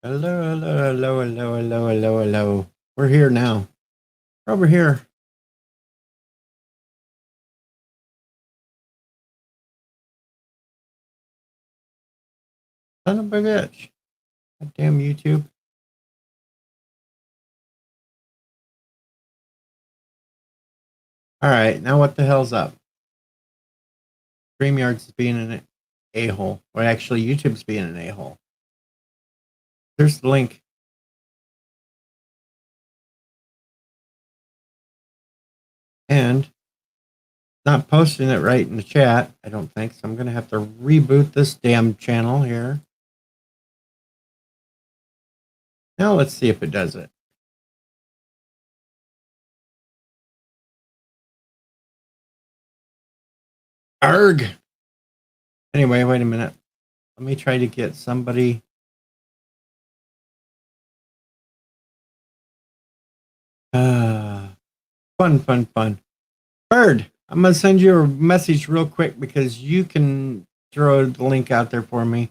Hello, hello, hello, hello, hello, hello, hello. We're here now. We're over here. Son of a bitch. God damn YouTube. All right, now what the hell's up? StreamYard's being an a-hole. Or actually, YouTube's being an a-hole. There's the link. And not posting it right in the chat, I don't think. So I'm going to have to reboot this damn channel here. Now let's see if it does it. Arg! Anyway, wait a minute. Let me try to get somebody. Fun. Bird, I'm going to send you a message real quick because you can throw the link out there for me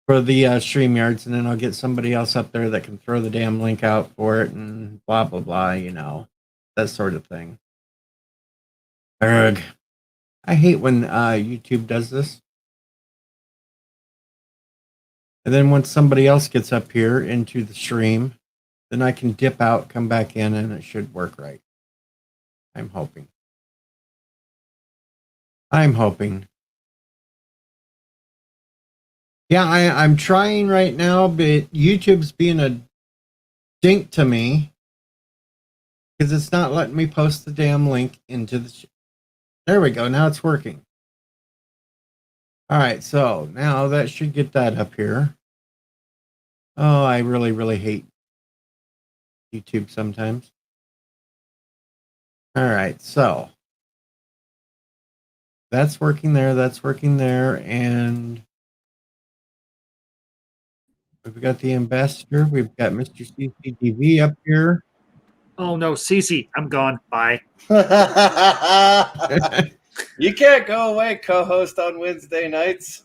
for the StreamYards, and then I'll get somebody else up there that can throw the damn link out for it and blah, blah, blah, you know, that sort of thing. Ugh. I hate when YouTube does this. And then once somebody else gets up here into the stream, then I can dip out, come back in, and it should work right. I'm hoping. Yeah, I'm trying right now, but YouTube's being a dink to me because it's not letting me post the damn link into the. There we go. Now it's working. All right, so now that should get that up here. Oh, I really hate YouTube sometimes. All right, so that's working there. That's working there, and we've got the ambassador. We've got Mr. CCTV up here. Oh no, Cece, I'm gone. Bye. You can't go away, co-host on Wednesday nights.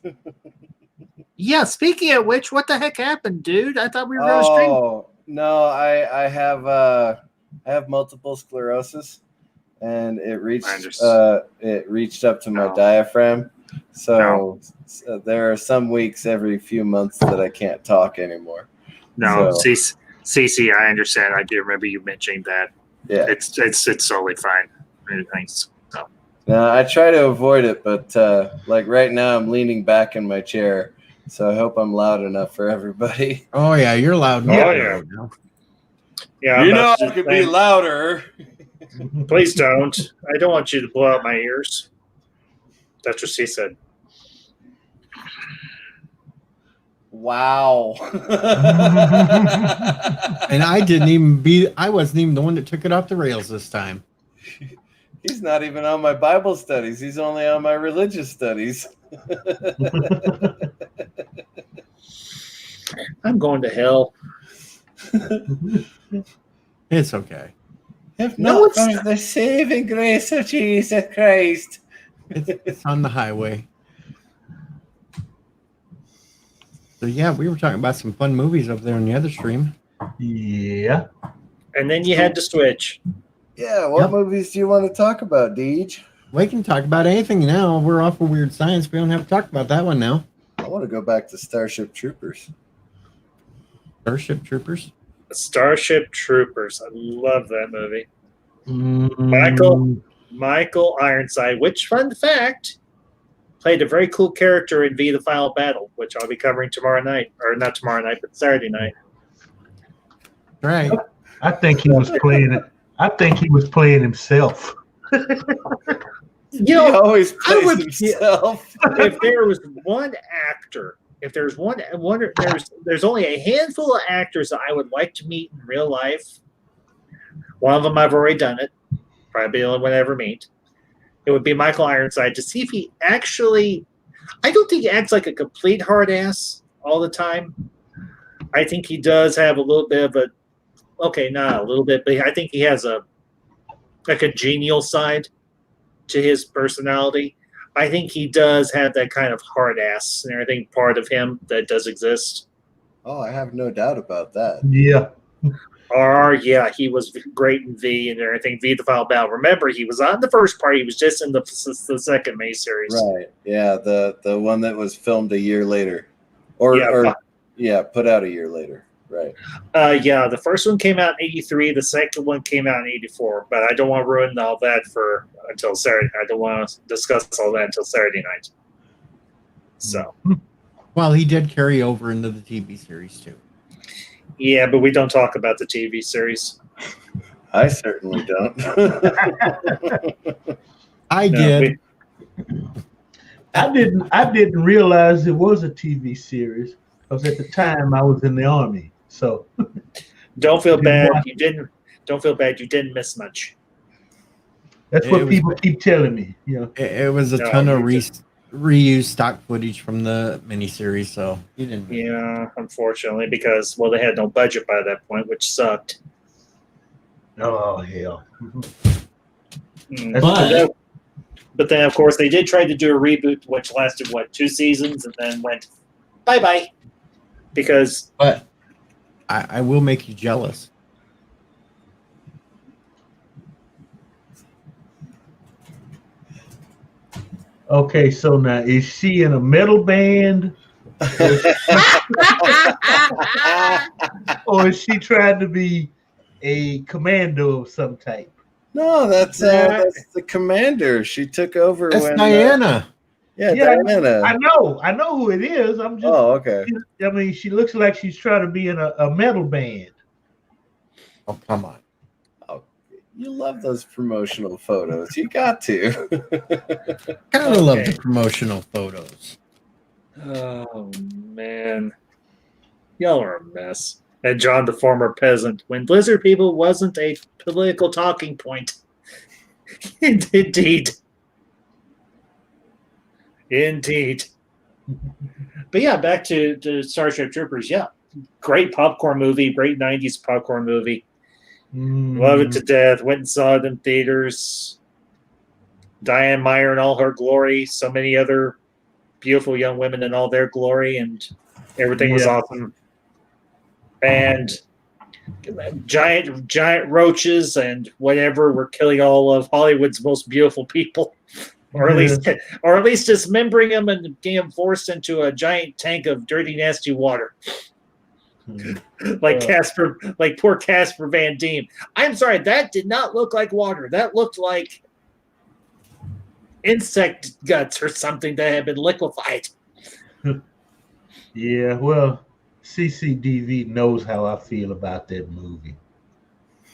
Yeah, speaking of which, what the heck happened, dude? I thought we were going to stream. Oh no, I have multiple sclerosis, and it reached up to my diaphragm. So there are some weeks every few months that I can't talk anymore. No, Cece, I understand. I do remember you mentioning that. Yeah, it's totally fine. Thanks. So. No, I try to avoid it, but like right now I'm leaning back in my chair, so I hope I'm loud enough for everybody. Oh yeah, you're loud. Oh yeah. Right now. Yeah, you know I could be louder. Please don't. I don't want you to blow out my ears. That's what she said. Wow. And I wasn't even the one that took it off the rails this time. He's not even on my Bible studies. He's only on my religious studies. I'm going to hell. It's okay. If not for the saving grace of Jesus Christ. It's on the highway. So yeah, we were talking about some fun movies over there on the other stream. Yeah. And then you had to switch. Yeah, what movies do you want to talk about, Deej? We can talk about anything now. We're off of Weird Science. We don't have to talk about that one now. I want to go back to Starship Troopers. Starship Troopers? Starship Troopers. I love that movie. Michael Ironside, which, fun fact, played a very cool character in V: The Final Battle, which I'll be covering tomorrow night. Or not tomorrow night, but Saturday night. Right. I think he was playing it. I think he was playing himself. He always plays himself. If there was one actor, if there's there's only a handful of actors that I would like to meet in real life. One of them I've already done it. Probably the only one I ever meet. It would be Michael Ironside to see if he actually. I don't think he acts like a complete hard ass all the time. I think he does have a little bit of a. Okay, not a little bit, but I think he has a genial side to his personality. I think he does have that kind of hard ass and everything part of him that does exist. Oh, I have no doubt about that. Yeah. Yeah, he was great in V and everything. V the Final Battle. Remember, he was on the first part. He was just in the second May series. Right. Yeah. The one that was filmed a year later, put out a year later. Right. Yeah, the first one came out in '83. The second one came out in '84. But I don't want to ruin all that until Saturday. I don't want to discuss all that until Saturday night. So. Well, he did carry over into the TV series too. Yeah, but we don't talk about the TV series. I certainly don't. I did. I didn't realize it was a TV series because at the time I was in the Army. So don't feel bad. You didn't. Don't feel bad. You didn't miss much. That's what people keep telling me. You know, it was a ton of reused stock footage from the miniseries, so you didn't. Yeah, unfortunately, because they had no budget by that point, which sucked. Oh hell! But then, of course, they did try to do a reboot, which lasted 2 seasons, and then went bye. Because, but I will make you jealous. Okay, so now is she in a metal band? Or is she trying to be a commando of some type? No, that's the commander. She took over. That's Diana. Diana. I know who it is. I'm just. Oh, okay. I mean, she looks like she's trying to be in a metal band. Oh, come on. You love those promotional photos. You got to. Gotta love the promotional photos. Oh, man. Y'all are a mess. And John, the former peasant, when Blizzard people wasn't a political talking point. Indeed. But yeah, back to Starship Troopers. Yeah, great popcorn movie, great 90s popcorn movie. Love it to death. Went and saw it in theaters. Diane Meyer in all her glory. So many other beautiful young women in all their glory, and everything was awesome. And giant roaches and whatever were killing all of Hollywood's most beautiful people, or at least dismembering them and getting them forced into a giant tank of dirty, nasty water. Like poor Casper Van Dien. I'm sorry, that did not look like water. That looked like insect guts or something that had been liquefied. Yeah, well, CCDV knows how I feel about that movie.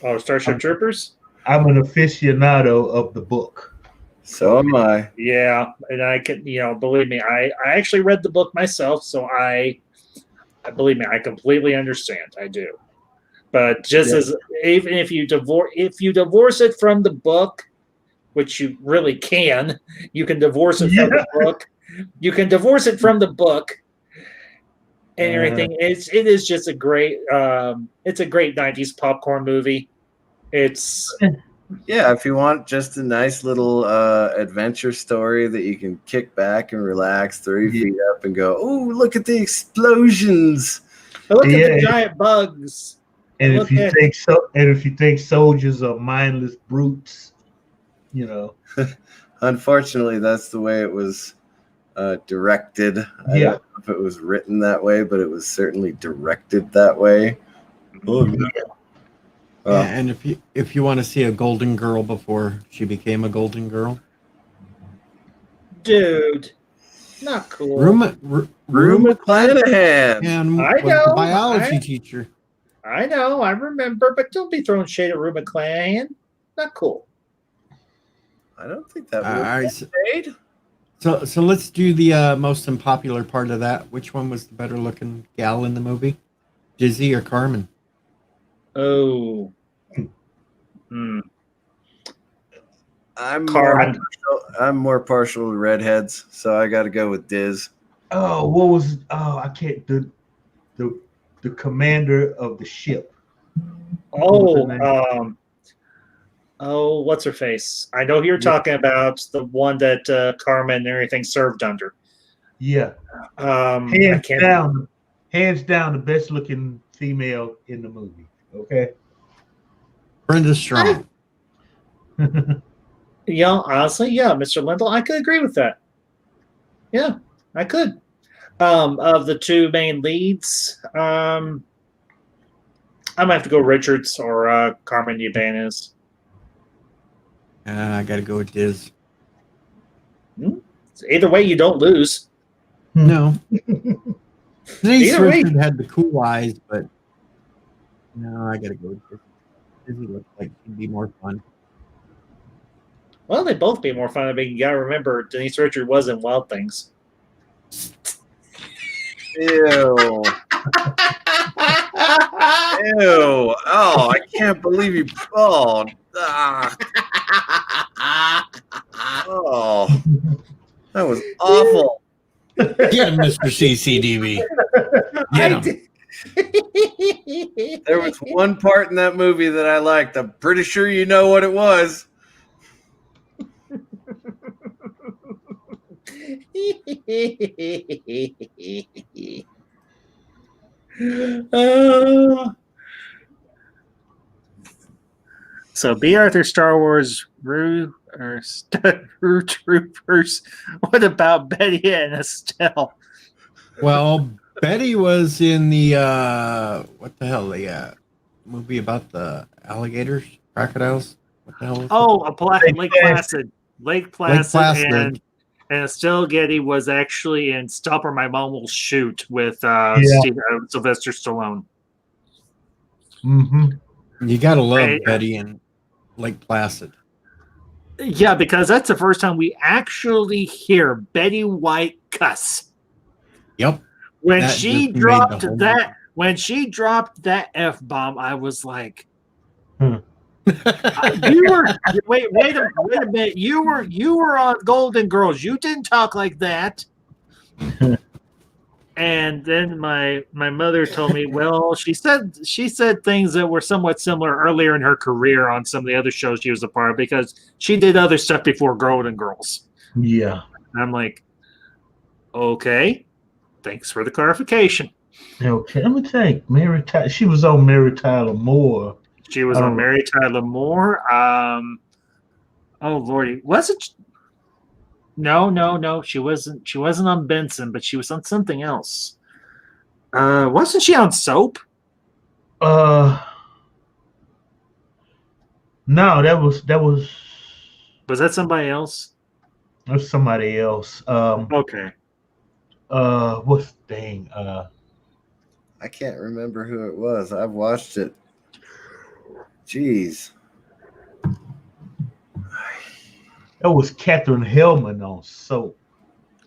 Oh, Starship Troopers? I'm an aficionado of the book. So am I. Yeah, and I can, believe me, I actually read the book myself, so I believe me, I completely understand. I do. But as even if you divorce it from the book, which you really can, you can divorce it from the book. You can divorce it from the book and everything. It is just a great it's a great 90s popcorn movie. It's if you want just a nice little adventure story that you can kick back and relax, throw your feet up and go, oh, look at the explosions. Look at the giant bugs. And if you think soldiers are mindless brutes, Unfortunately, that's the way it was directed. I don't know if it was written that way, but it was certainly directed that way. And if you want to see a golden girl before she became a golden girl, dude, not cool. Rue McClanahan, and I know, the biology teacher. I know, I remember, but don't be throwing shade at Rue McClanahan. Not cool. I don't think that was shade. So let's do the most unpopular part of that. Which one was the better looking gal in the movie? Dizzy or Carmen? Oh. I'm more partial to redheads, so I got to go with Diz. I can't the commander of the ship. What's her face? I know you're talking about the one that Carmen and everything served under. Yeah. hands down the best looking female in the movie. Okay. Brenda Strong. Yeah, honestly, yeah, Mr. Lindell, I could agree with that. Yeah, I could. Of the two main leads, I might have to go Richards or Carmen Ibanez. I got to go with Diz. Either way, you don't lose. No. Denise Either way. Richard had the cool eyes, but no, I got to go with Diz. Dizzy looks like she'd be more fun. Well, they'd both be more fun. I mean, you got to remember, Denise Richard was in Wild Things. Ew. Ew. Oh, I can't believe you. Oh. Oh. That was awful. Get him, Mr. CCDV. Get him. There was one part in that movie that I liked. I'm pretty sure you know what it was. So, B. Arthur Star Wars Rue Troopers. What about Betty and Estelle? Well, Betty was in the what the hell, the movie about the alligators, crocodiles. What the hell was Lake Placid. Lake Placid. And Estelle Getty was actually in Stop or My Mom Will Shoot with Sylvester Stallone. Mm-hmm. You gotta love Betty and Lake Placid. Yeah, because that's the first time we actually hear Betty White cuss. Yep. When she dropped that F-bomb, I was like, you were wait a minute. You were on Golden Girls. You didn't talk like that. And then my mother told me, well, she said things that were somewhat similar earlier in her career on some of the other shows she was a part of because she did other stuff before Golden Girls. Yeah. And I'm like, okay, thanks for the clarification. Okay, let me think. She was on Mary Tyler Moore. She was on Mary Tyler Moore. Oh Lordy, was it? No. She wasn't. She wasn't on Benson, but she was on something else. Wasn't she on Soap? No, that was. Was that somebody else? That was somebody else. Okay. What's the thing? I can't remember who it was. I've watched it. Jeez. That was Katherine Hellman on Soap.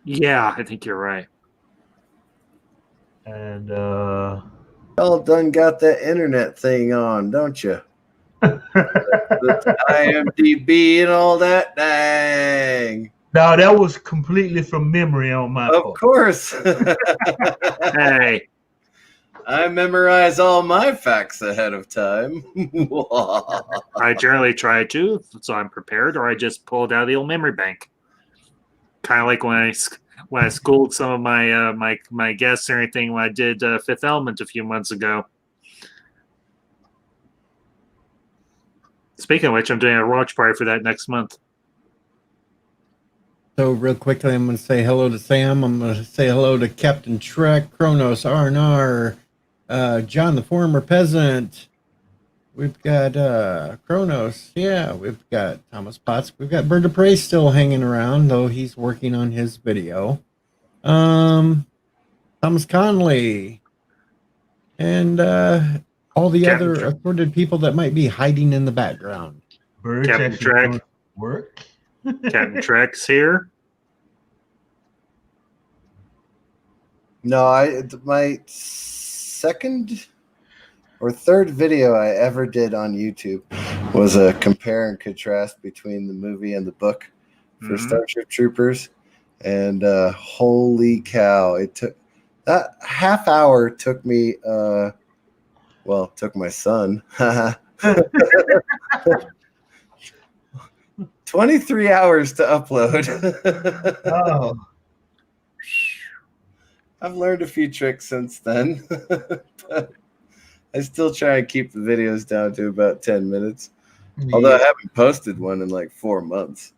Yeah, I think you're right. And Y'all done got that internet thing on, don't you? the IMDb and all that. Dang. No, that was completely from memory on my part. Of course. Hey. I memorize all my facts ahead of time. I generally try to, so I'm prepared, or I just pull it out of the old memory bank. Kind of like when I schooled some of my my guests or anything when I did Fifth Element a few months ago. Speaking of which, I'm doing a watch party for that next month. So real quickly, I'm going to say hello to Sam. I'm going to say hello to Captain Trek, Kronos, R&R, John the Former Peasant. We've got Kronos. Yeah, we've got Thomas Potts. We've got Bird of Prey still hanging around, though he's working on his video. Thomas Conley. And all the Captain other assorted people that might be hiding in the background. Bird's Captain actually Trek. doing work. Captain Trek's here. No, my second or third video I ever did on YouTube was a compare and contrast between the movie and the book for Starship Troopers. And holy cow, it took that half hour took me took my son 23 hours to upload. Oh. I've learned a few tricks since then. But I still try and keep the videos down to about 10 minutes. Although I haven't posted one in like 4 months.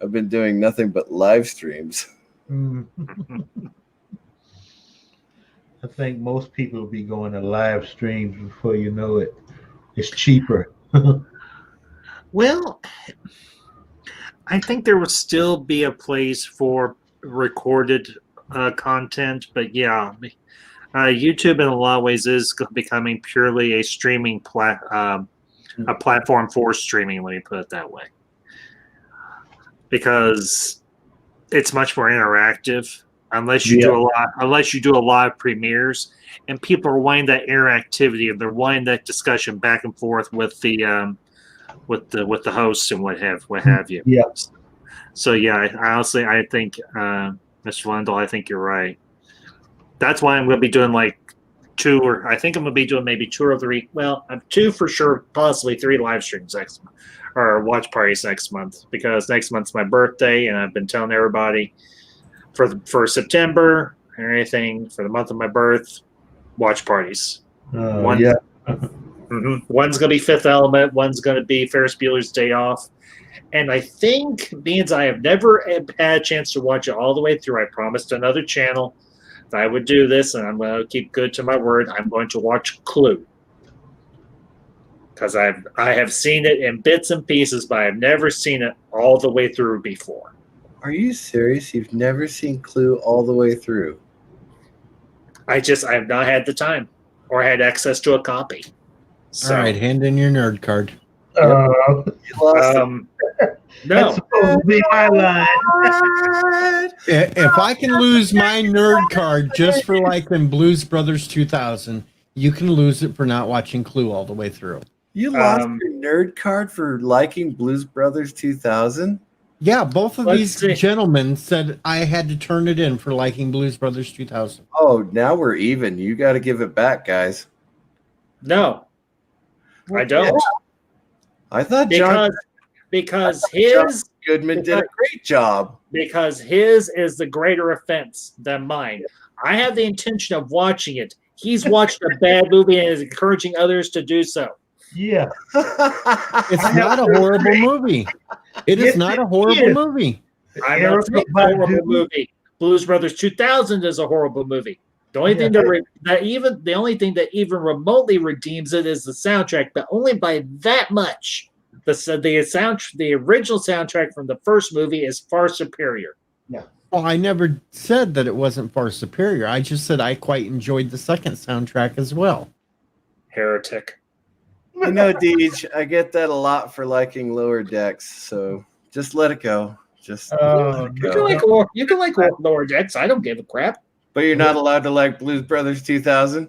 I've been doing nothing but live streams. I think most people will be going to live streams before you know it. It's cheaper. Well, I think there will still be a place for recorded content, but yeah, YouTube in a lot of ways is becoming purely a streaming a platform for streaming. Let me put it that way, because it's much more interactive. Unless you do a lot of premieres, and people are wanting that interactivity, and they're wanting that discussion back and forth with the hosts and what have you. Yeah. So yeah, honestly, I think Mr. Lendl, I think you're right. That's why I'm going to be doing like I think I'm going to be doing maybe 2 or 3. Well, 2 for sure, possibly 3 live streams next month, or watch parties next month, because next month's my birthday, and I've been telling everybody for September or anything for the month of my birth, watch parties. One's going to be Fifth Element. One's going to be Ferris Bueller's Day Off. And I think, means I have never had a chance to watch it all the way through. I promised another channel that I would do this, and I'm going to keep good to my word. I'm going to watch Clue, because I have seen it in bits and pieces, but I've never seen it all the way through before. Are you serious? You've never seen Clue all the way through? I have not had the time or had access to a copy. So, all right, hand in your nerd card. You lost no. That's supposed to be my line. If I can lose my nerd card just for liking Blues Brothers 2000, you can lose it for not watching Clue all the way through. You lost your nerd card for liking Blues Brothers 2000? Yeah, both of these gentlemen said I had to turn it in for liking Blues Brothers 2000. Oh, now we're even. You got to give it back, guys. No, I don't. Yeah. I thought because John Goodman did a great job. Because his is the greater offense than mine. I have the intention of watching it. He's watched a bad movie and is encouraging others to do so. Yeah. It's not a horrible movie. It is not a horrible movie. I'm not saying a horrible movie. Blues Brothers 2000 is a horrible movie. The only thing the only thing that even remotely redeems it is the soundtrack, but only by that much. The original soundtrack from the first movie is far superior. Yeah. Well, I never said that it wasn't far superior. I just said I quite enjoyed the second soundtrack as well. Heretic. You know, Deej, I get that a lot for liking Lower Decks, so just let it go. Just let it go. You can like Lower Decks. I don't give a crap. But you're not allowed to like Blues Brothers 2000?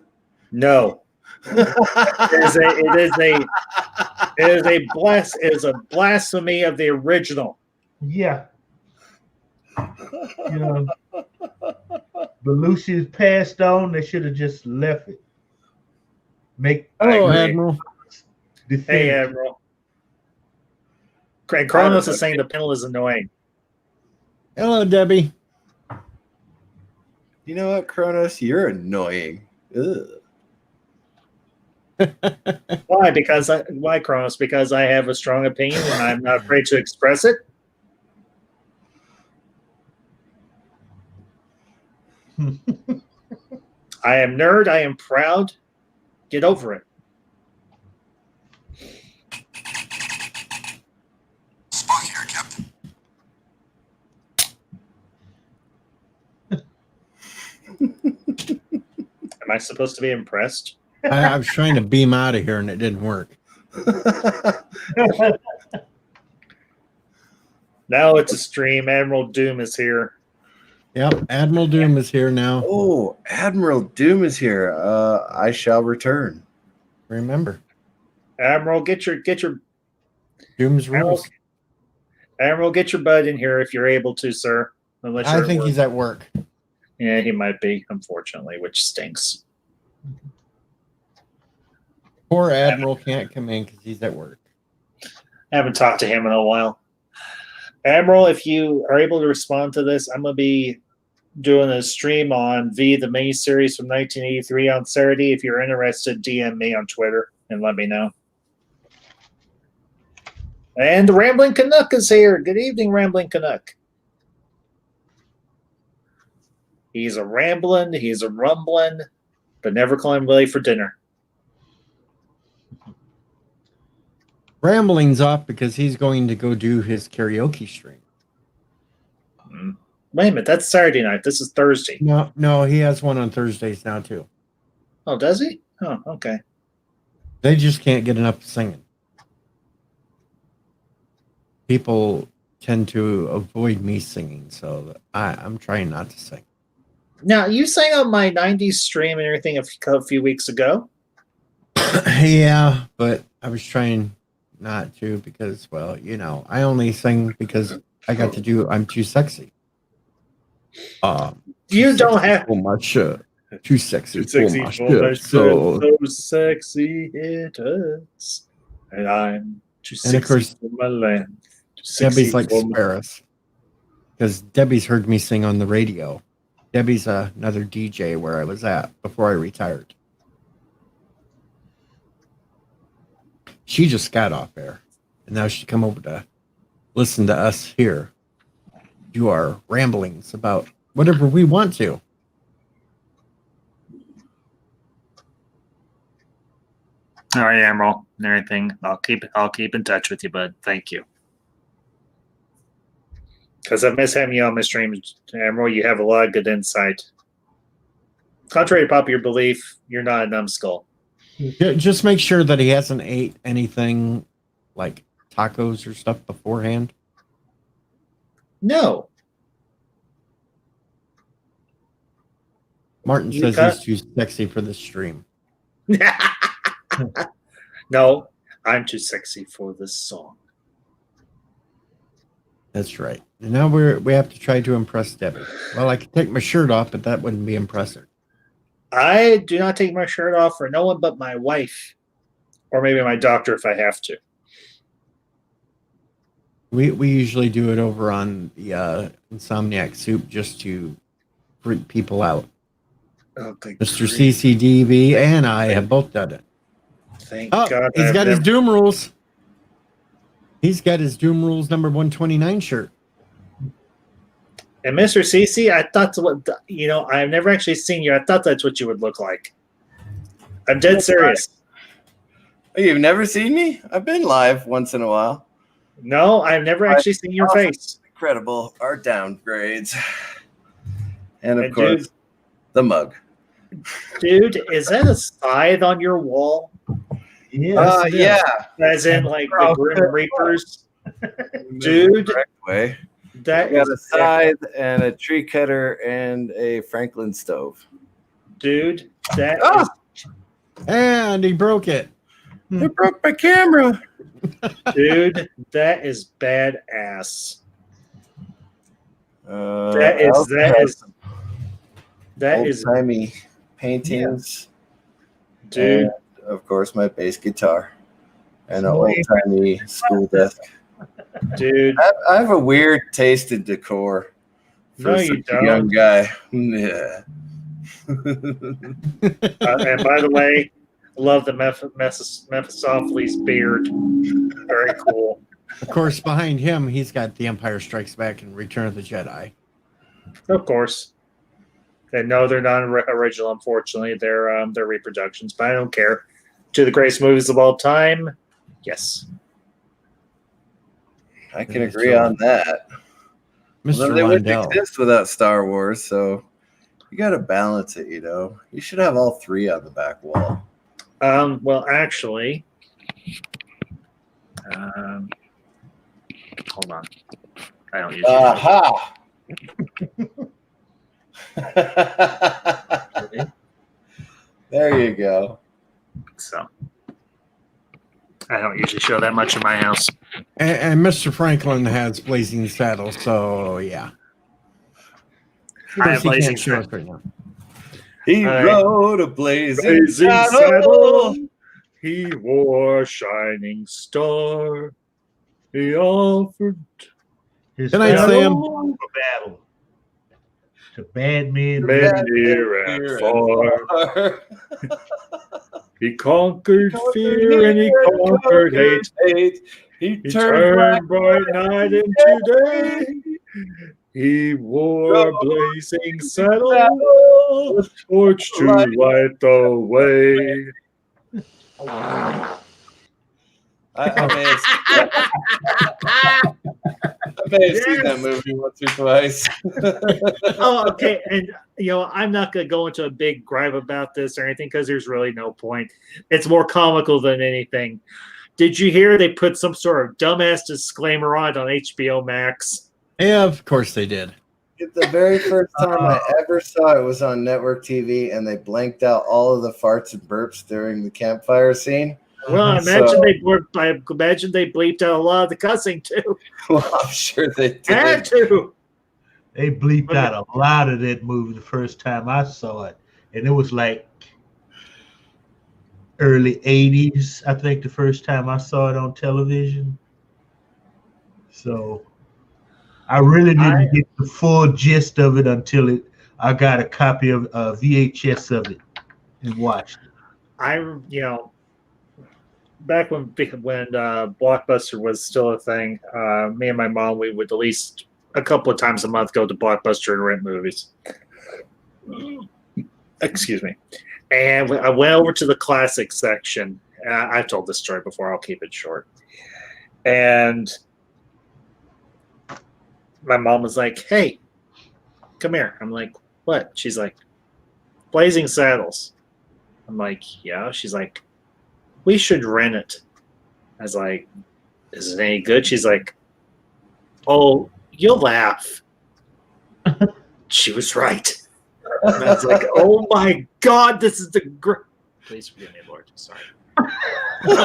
No. It is a blasphemy of the original. Yeah. You know, Belushi's passed on. They should have just left it. Hello, Admiral. Hey, Admiral. Craig Kronos is saying the panel is annoying. Hello, Debbie. You know what, Kronos? You're annoying. Ugh. Why? Why, Kronos? Because I have a strong opinion and I'm not afraid to express it. I am nerd. I am proud. Get over it. Spock here, Captain. Am I supposed to be impressed? I was trying to beam out of here and it didn't work. Now it's a stream. Admiral Doom is here. Yep, Admiral Doom is here now. Oh, Admiral Doom is here. I shall return. Remember, Admiral, get your Doom's rules. Admiral, get your butt in here if you're able to, sir. Unless I think he's at work. Yeah, he might be, unfortunately, which stinks. Poor Admiral can't come in because he's at work. I haven't talked to him in a while. Admiral, if you are able to respond to this, I'm going to be doing a stream on V, the miniseries from 1983 on Saturday. If you're interested, DM me on Twitter and let me know. And the Rambling Canuck is here. Good evening, Rambling Canuck. He's a rambling, he's a rumbling, but never call him late for dinner. Rambling's off because he's going to go do his karaoke stream. Wait a minute, that's Saturday night. This is Thursday. No, he has one on Thursdays now too. Oh, does he? Oh, okay. They just can't get enough singing. People tend to avoid me singing, so I'm trying not to sing. Now, you sang on my 90s stream and everything a few weeks ago. Yeah, but I was trying not to because, well, you know, I only sing because I got to do I'm Too Sexy. You don't have so much. Too sexy, so sexy it is, and I'm too sexy and of course, for my land. Debbie's like Sparrows because Debbie's heard me sing on the radio. Debbie's another DJ where I was at before I retired. She just got off air, and now she come over to listen to us here do our ramblings about whatever we want to. All right, Emerald, and everything. I'll keep in touch with you, bud. Thank you. Because I miss having you on my stream, Emerald. You have a lot of good insight. Contrary to popular belief, you're not a numbskull. Just make sure that he hasn't ate anything like tacos or stuff beforehand. No. Martin says he's too sexy for this stream. No, I'm too sexy for this song. That's right. And now we have to try to impress Debbie. Well, I could take my shirt off, but that wouldn't be impressive. I do not take my shirt off for no one but my wife, or maybe my doctor if I have to. We usually do it over on the Insomniac Soup just to freak people out. Okay, Mr. CCDV and I have both done it. Thank God. He's got his Doom Rules. He's got his Doom Rules number 129 shirt. And Mr. CC, I thought I've never actually seen you. I thought that's what you would look like. I'm dead serious. Oh, you've never seen me? I've been live once in a while. No, I've never actually seen your face. Incredible art downgrades. And of course, the mug. Dude, is that a scythe on your wall? Yes, yeah. As in, like, the Grim Reapers? Dude. Way. That got a scythe and a tree cutter and a Franklin stove. Dude, that is... And he broke it. He broke my camera. Dude, that is badass. That is old-timey paintings. Yeah. Dude. And, of course, my bass guitar. And an old-timey school desk. Dude. I have a weird taste in decor for you don't. a young guy. Yeah. And by the way, love the Mephistopheles beard. Very cool. Of course, behind him, he's got The Empire Strikes Back and Return of the Jedi. Of course. And no, they're not original, unfortunately. They're reproductions, but I don't care. To the greatest movies of all time, yes. I can agree on that. Mr. They wouldn't Lundell. exist without Star Wars, so you got to balance it, you know. You should have all three on the back wall. Well, actually, hold on. I don't usually. Aha! There you go. So I don't usually show that much in my house. And Mr. Franklin has Blazing Saddles, so yeah. I have Blazing Saddles right now. He rode a blazing saddle. saddle. He wore a shining star. He offered His Good night, battle Sam. for battle. The bad men. Men near and far. He conquered fear and he conquered hate. He He turned bright night into day. He wore a blazing saddle, a torch to light the way. I may have seen that movie once or twice. Oh, okay. And, I'm not going to go into a big gripe about this or anything because there's really no point. It's more comical than anything. Did you hear they put some sort of dumbass disclaimer on HBO Max? Yeah, of course they did. The very first time I ever saw it was on network TV, and they blanked out all of the farts and burps during the campfire scene. Well, I imagine they bleeped out a lot of the cussing too. Well, I'm sure they did. Had to. They bleeped out a lot of that movie the first time I saw it, and it was like early 80s, I think, the first time I saw it on television. So I really didn't get the full gist of it until I got a copy of VHS of it and watched it. Back when Blockbuster was still a thing, me and my mom, we would at least a couple of times a month go to Blockbuster and rent movies. Excuse me. And I went over to the classic section. I've told this story before. I'll keep it short. And my mom was like, "Hey, come here." I'm like, "What?" She's like, "Blazing Saddles." I'm like, "Yeah." She's like, "We should rent it." I was like, "Is it any good?" She's like, "Oh, you'll laugh." She was right. And I was like, "Oh my God, this is the great." Please forgive me, Lord. Sorry. Oh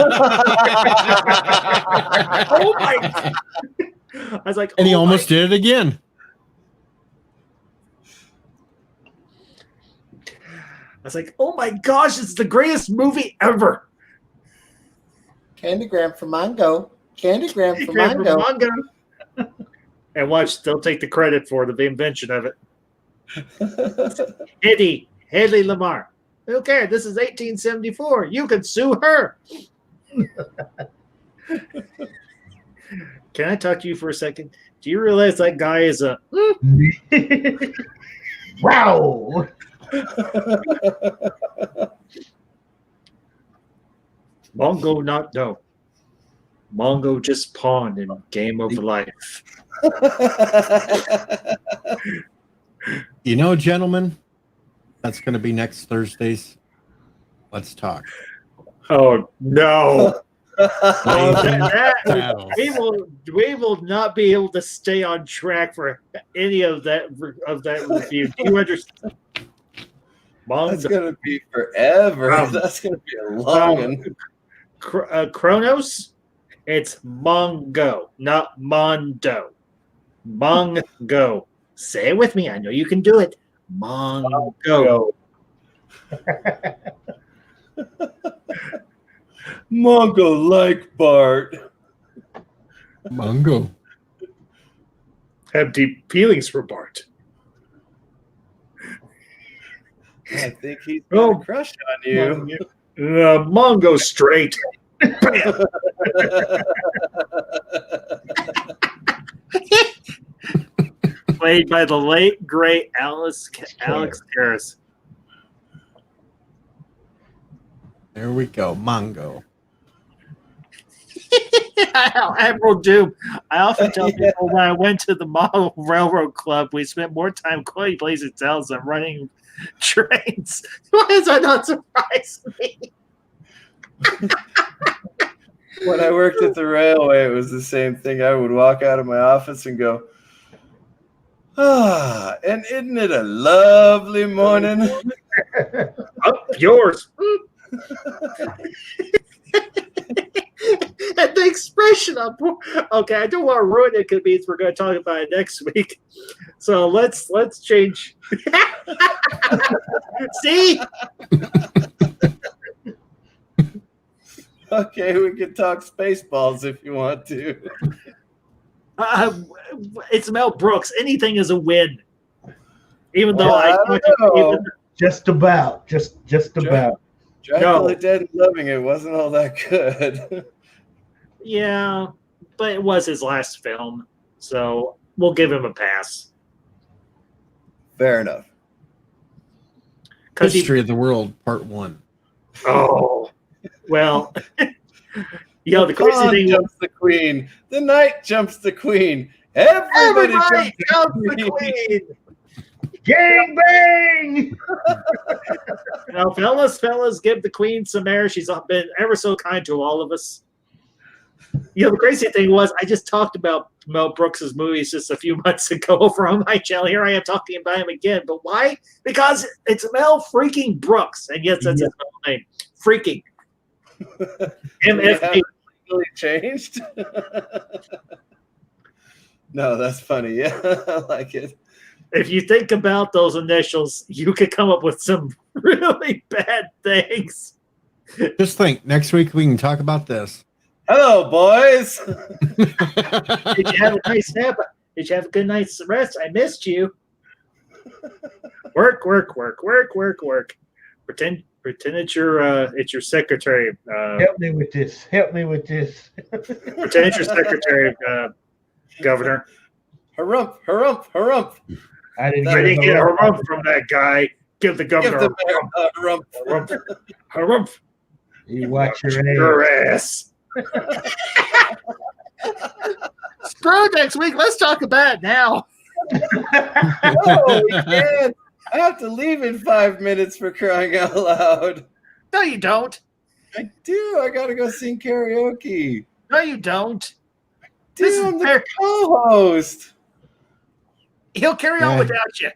my God. I was like, and he almost did it again. I was like, "Oh my gosh, it's the greatest movie ever." Candygram for Mongo. Candygram for Mongo. And watch, they'll take the credit for the invention of it. Haley Lamar. Okay, this is 1874. You can sue her. Can I talk to you for a second? Do you realize that guy is a... Wow. Mongo not no. Mongo just pawned in Game of Life. Gentlemen, that's going to be next Thursday's Let's Talk. Oh, no. Saddles. We will not be able to stay on track for any of that review. Do you understand? That's going to be forever. That's going to be a long one. Kronos, it's Mongo, not Mondo. Mongo. Say it with me. I know you can do it. Mongo. Mongo like Bart. Mongo. Have deep feelings for Bart. I think he's got a crush on you. Mongo straight. Played by the late great Alex Harris. There we go, Mongo. Admiral Doom. I often tell people when I went to the Model Railroad Club, we spent more time going blazing saddles than running trains. Why does that not surprise me? When I worked at the railway, it was the same thing. I would walk out of my office and go, and isn't it a lovely morning? Up yours. And the expression of okay, I don't want to ruin it because we're going to talk about it next week. So let's change. See? Okay, we can talk Spaceballs if you want to. It's Mel Brooks. Anything is a win. Even though I don't know. Just about. Dracula Dead and Loving It wasn't all that good. Yeah, but it was his last film, so we'll give him a pass. Fair enough. History of the World, Part 1. Oh, well, the crazy pawn thing jumps the queen. The knight jumps the queen. Everybody jumps the queen. Gang bang! Now, fellas, give the queen some air. She's been ever so kind to all of us. The crazy thing was, I just talked about Mel Brooks' movies just a few months ago over on my channel. Here I am talking about him again. But why? Because it's Mel freaking Brooks. And yes, that's his real name. Freaking. MFB. Really changed? No, that's funny. Yeah, I like it. If you think about those initials, you could come up with some really bad things. Just think, next week we can talk about this. Hello, boys. Did you have a nice nap? Did you have a good night's rest? I missed you. Work. Pretend it's your secretary. Help me with this. Pretend it's your secretary, Governor. Harump. I didn't get a harump from that guy. Give the governor a harump. You watch your ass. Screw next week. Let's talk about it now. Oh, we can. I have to leave in 5 minutes, for crying out loud. No, you don't. I do. I gotta go sing karaoke. No, you don't. Dude, I'm the co-host. He'll carry on without you.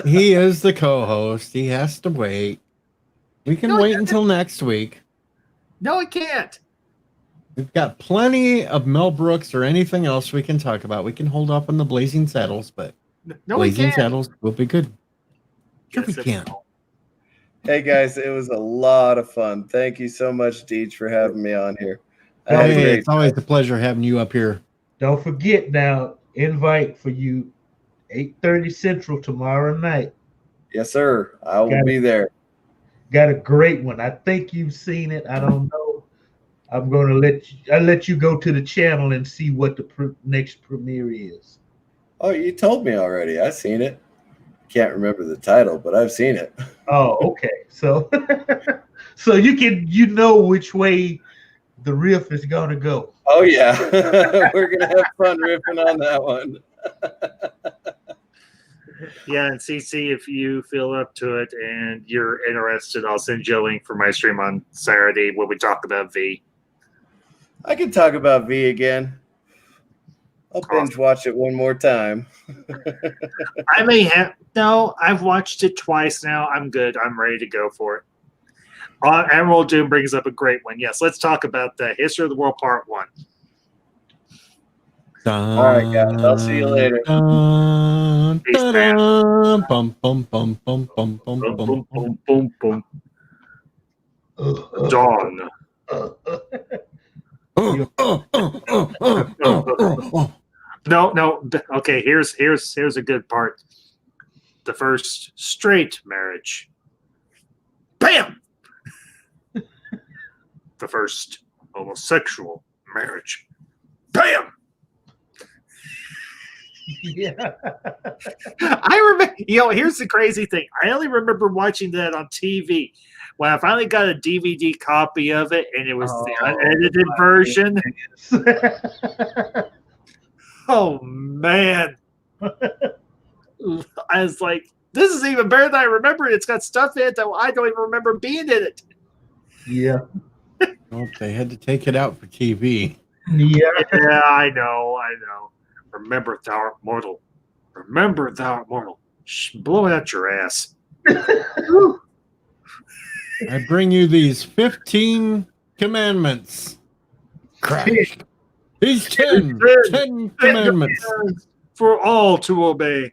He is the co-host. He has to wait. We can wait until next week. No, he can't. We've got plenty of Mel Brooks or anything else we can talk about. We can hold up on the Blazing Saddles, but Blazing Saddles will be good. Sure, we can. Hey guys, it was a lot of fun. Thank you so much, Deej, for having me on here. Hey, it's always a pleasure having you up here. Don't forget now, invite for you 8:30 Central tomorrow night. Yes, sir. I will be there. Got a great one. I think you've seen it. I don't know. I'm going to let you go to the channel and see what the next premiere is. Oh, you told me already. I've seen it. Can't remember the title, but I've seen it. Oh, okay. So so you know which way the riff is going to go. Oh yeah. We're going to have fun riffing on that one. Yeah, and CC, if you feel up to it and you're interested, I'll send you a link for my stream on Saturday where we talk about V. I can talk about V again. I'll binge watch it one more time. I may have. No, I've watched it twice now. I'm good. I'm ready to go for it. Emerald Doom brings up a great one. Yes, let's talk about the History of the World Part 1. All right, guys. I'll see you later. Peace, man. Bum, bum, bum, bum, bum, bum, Boom, bum, boom, boom, boom, boom. Dawn. No. Okay, here's a good part. The first straight marriage. Bam! The first homosexual marriage. Bam! Yeah. I remember, here's the crazy thing. I only remember watching that on TV. When I finally got a DVD copy of it, and it was the unedited version. Oh, man. I was like, this is even better than I remember. It's got stuff in it that I don't even remember being in it. Yeah. Well, they had to take it out for TV. Yeah. Yeah, I know. Remember thou art mortal. Remember thou art mortal. Blow it out your ass. I bring you these 15 commandments. Crash. These 10 commandments. For all to obey.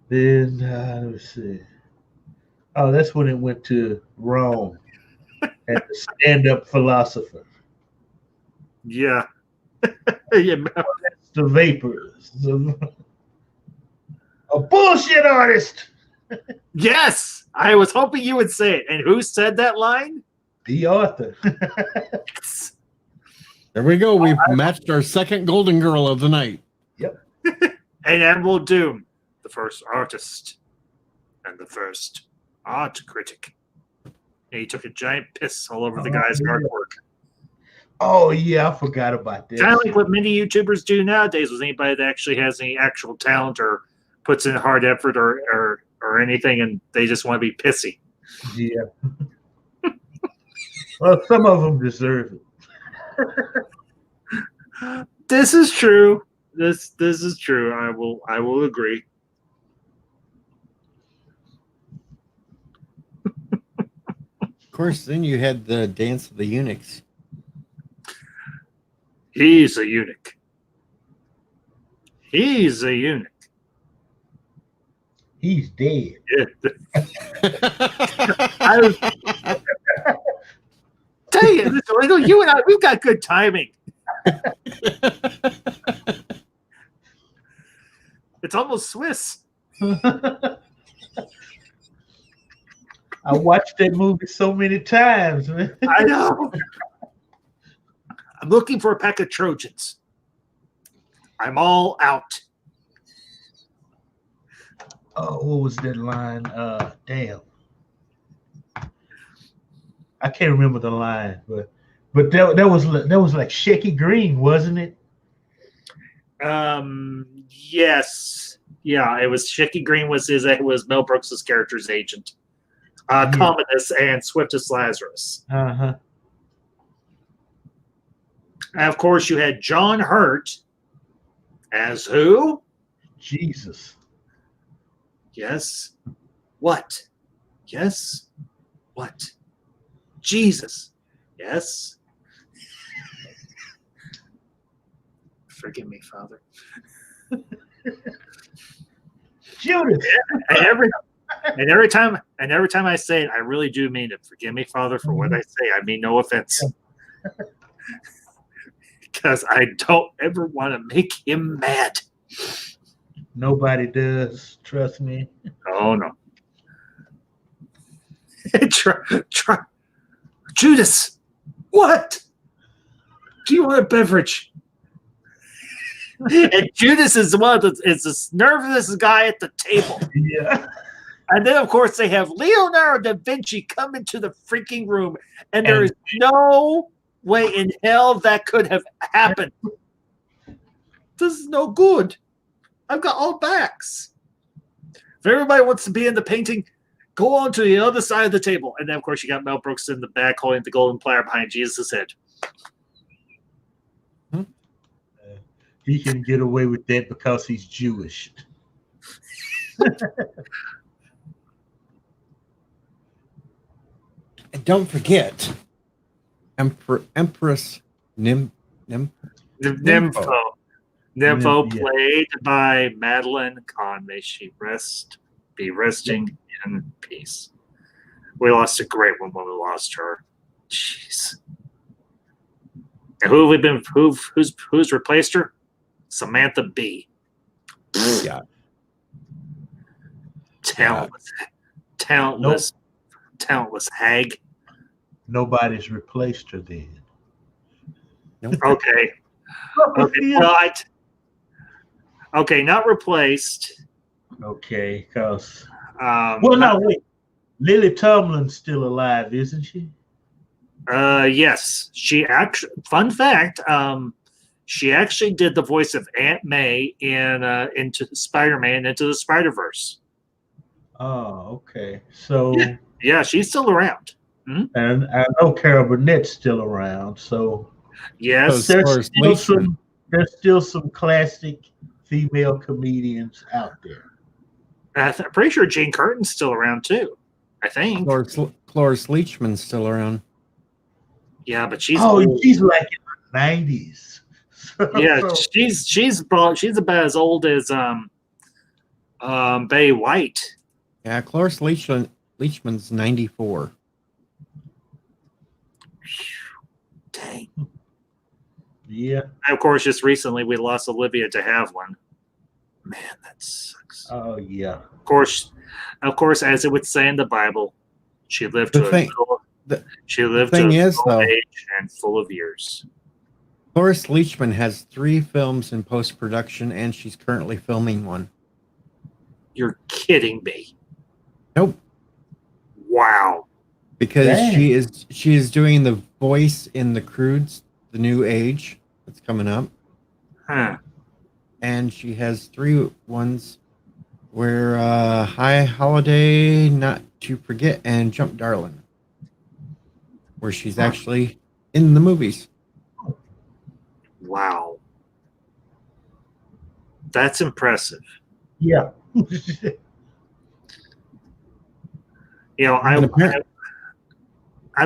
Then, let's see. Oh, that's when it went to Rome at the stand-up philosopher. Yeah. Yeah. the vapors. A bullshit artist. Yes, I was hoping you would say it. And who said that line? The author. There we go. We've matched our second Golden Girl of the night. Yep. And Emerald Doom, the first artist and the first art critic. And he took a giant piss all over the guy's artwork. Oh, yeah, I forgot about that. Kind of like what many YouTubers do nowadays with anybody that actually has any actual talent or puts in hard effort or anything, and they just want to be pissy. Yeah. Well, some of them deserve it. This is true. This is true. I will agree. Of course, then you had the Dance of the Eunuchs. He's a eunuch. He's a eunuch. He's dead. I was, tell you, you and I, we've got good timing. It's almost Swiss. I watched that movie so many times, man. I know. I'm looking for a pack of Trojans. I'm all out. Oh, what was that line? Damn. I can't remember the line, but that was like Shaky Green, wasn't it? Yes. Yeah, it was Shaky Green was Mel Brooks's character's agent. Commodus and Swiftest Lazarus. Uh-huh. And of course, you had John Hurt as who? Jesus. Yes. What? Yes. What? Jesus. Yes. Forgive me, Father. Judas. And every time I say it, I really do mean it. Forgive me, Father, for what I say. I mean no offense. Because I don't ever want to make him mad. Nobody does. Trust me. Oh, no. Judas, what? Do you want a beverage? And Judas is the nervous guy at the table. Yeah. And then, of course, they have Leonardo da Vinci come into the freaking room, and there is no way in hell that could have happened. This is no good. I've got all backs. If everybody wants to be in the painting, go on to the other side of the table. And then, of course, you got Mel Brooks in the back holding the golden platter behind Jesus' head. He can get away with that because he's Jewish. And don't forget, Empress Nympho. Nympho, played by Madeline Kahn. May she be resting in peace. We lost a great one when we lost her. Jeez. And who's replaced her? Samantha Bee. Yeah. Talentless hag. Nobody's replaced her then. Nope. Okay. Okay, not replaced. Okay, because wait. Lily Tomlin's still alive, isn't she? Yes. She actually, fun fact, she actually did the voice of Aunt May in Into Spider-Man Into the Spider-Verse. Oh, okay. So yeah, she's still And around. I know Carol Burnett's still around, so yes, there's still some classic female comedians out there. I'm pretty sure Jane Curtin's still around too. I think Cloris Leachman's still around. Yeah, but she's like in the 90s. Yeah, she's about as old as Betty White. Yeah, Cloris Leachman's 94. Dang. Yeah. And of course, just recently we lost Olivia de Havilland. Man, that sucks. Oh yeah. Of course, as it would say in the Bible, she lived The to thing- a thing is, full though, age and full of years. Cloris Leachman has 3 films in post-production, and she's currently filming one. You're kidding me. Nope. Wow. Because Dang. she is doing the voice in The Croods, The New Age that's coming up. Huh. And she has 3 ones where High Holiday, Not to Forget, and Jump Darling, where she's actually in the movies. Wow. That's impressive. Yeah. I'm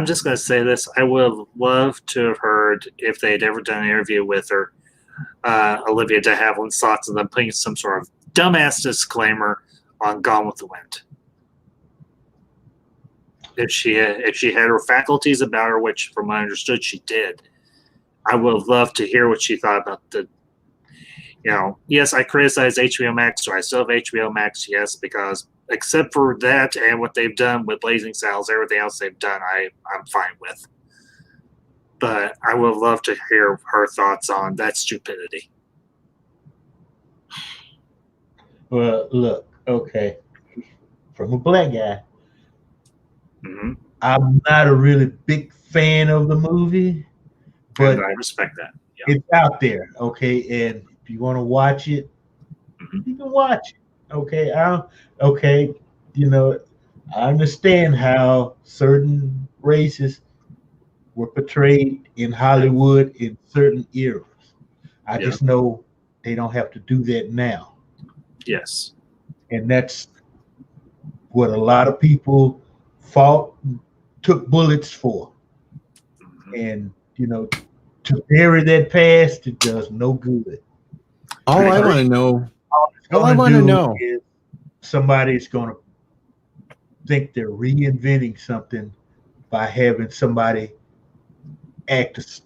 just going to say this. I would have loved to have heard if they had ever done an interview with her, Olivia de Havilland's thoughts on them putting some sort of dumbass disclaimer on Gone with the Wind. If she had her faculties about her, which from what I understood she did, I would have loved to hear what she thought about yes, I criticize HBO Max, so I still have HBO Max, yes, because except for that and what they've done with Blazing Saddles, everything else they've done, I'm fine with. But I would love to hear her thoughts on that stupidity. Well, look, okay. From a black guy, I'm not a really big fan of the movie, but and I respect that. Yeah. It's out there, okay. And if you want to watch it, you can watch it, okay. I understand how certain races were portrayed in Hollywood in certain eras. I just know they don't have to do that now. Yes. And that's what a lot of people fought, took bullets for. And, to bury that past, it does no good. All I want to know is somebody's going to think they're reinventing something by having somebody act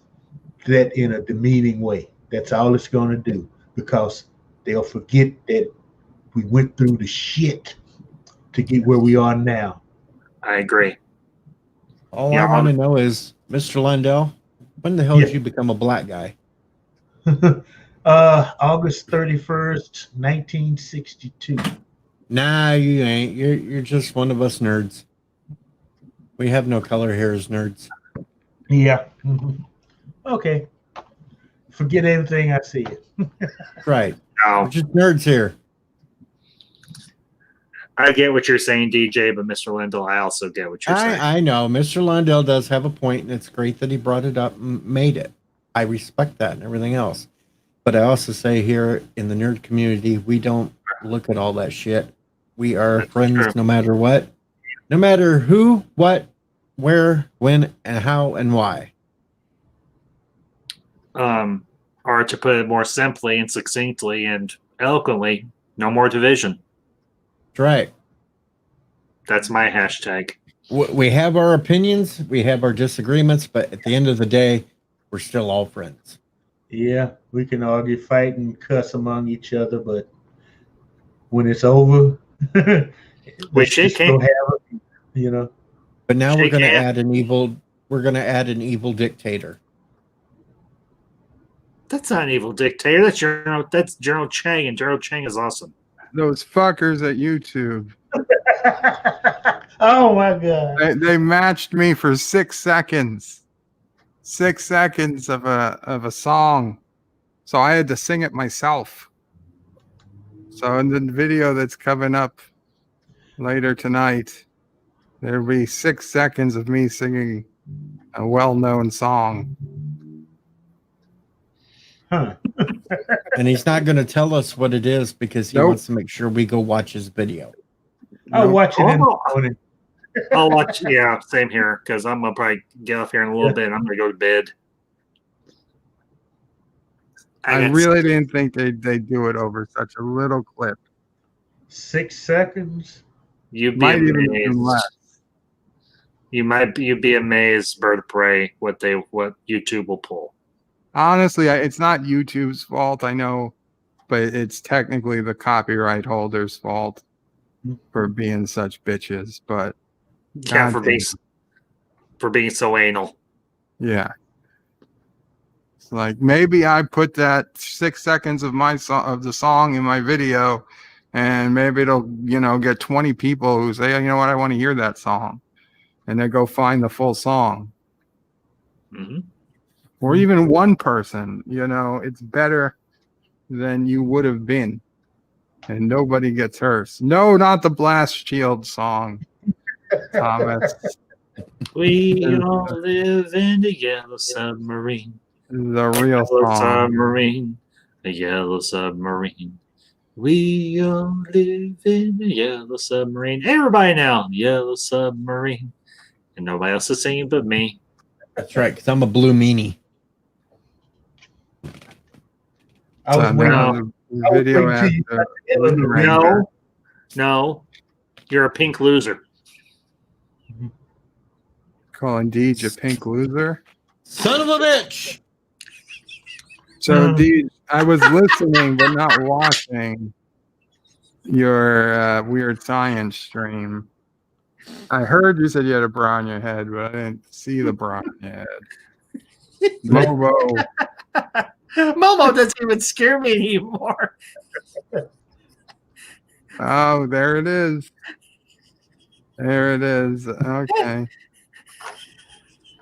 that in a demeaning way. That's all it's going to do, because they'll forget that we went through the shit to get where we are now. I agree. All I want to know is, Mr. Lundell, when the hell did you become a black guy? August 31st, 1962. Nah, you ain't. You're just one of us nerds. We have no color here as nerds. Yeah. Okay. Forget everything I said. Right. We're just nerds here. I get what you're saying, DJ, but Mr. Lindell, I also get what you're saying. I know. Mr. Lundell does have a point, and it's great that he brought it up and made it. I respect that and everything else. But I also say here in the nerd community, we don't look at all that shit. We are friends no matter what. No matter who, what, where, when, and how, and why. Or to put it more simply and succinctly and eloquently, no more division. That's right. That's my hashtag. We have our opinions, we have our disagreements, but at the end of the day, we're still all friends. Yeah, we can argue, fight, and cuss among each other, but when it's over, we shake hands. But now we're going to add an evil. We're going to add an evil dictator. That's not an evil dictator. That's General Chang, and General Chang is awesome. Those fuckers at YouTube. Oh my god! They matched me for 6 seconds. 6 seconds of a song, so I had to sing it myself. So in the video that's coming up later tonight, there'll be 6 seconds of me singing a well-known song. Huh. And he's not going to tell us what it is because he wants to make sure we go watch his video. I'll watch it in the morning. I'll watch. Yeah, same here, because I'm gonna probably get off here in a little bit. I'm gonna go to bed. I really didn't think they'd do it over such a little clip. 6 seconds. You'd be amazed. You'd be amazed, Bird of Prey, what YouTube will pull. honestly, it's not YouTube's fault, I know, but it's technically the copyright holder's fault for being such bitches. But Yeah, for being so anal. yeah, it's like maybe I put that 6 seconds of the song in my video, and maybe it'll get 20 people who say, you know what, I want to hear that song, and they go find the full song. Mm-hmm. Or even one person. It's better than you would have been, and nobody gets hurt. No, not the Blast Shield song, Thomas. We all live in the yellow submarine. The real Yellow song. submarine. The yellow submarine. We all live in the yellow submarine. Everybody now, yellow submarine. And nobody else is singing but me. That's right, because I'm a blue meanie. I was waiting. The video after. No, you're a pink loser. Calling Deej a pink loser. Son of a bitch! So Deej, I was listening but not watching your weird science stream. I heard you said you had a bra on your head, but I didn't see the bra on your head. Momo. Momo doesn't even scare me anymore. Oh, there it is. There it is. Okay.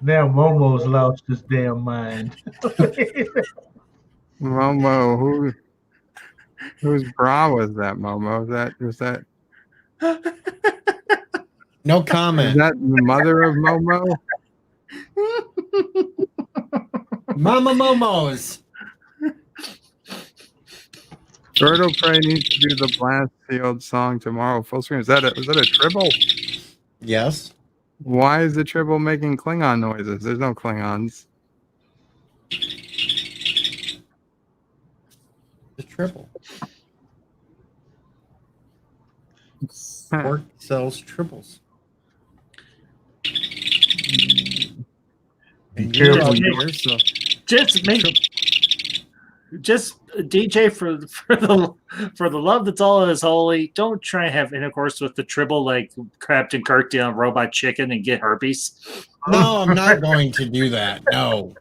Now Momo's lost his damn mind. Momo, whose bra was that, Momo? Was that No comment. Is that the mother of Momo? Mama Momos. SuperChat needs to do the Blast Field song tomorrow. Full screen. Was that a tribble? Yes. Why is the tribble making Klingon noises? There's no Klingons. The tribble. Spork sells tribbles. And you're out here, so just DJ for the love that's all that is holy. Don't try and have intercourse with the tribble like Captain Kirk did on Robot Chicken and get herpes. No, I'm not going to do that. No.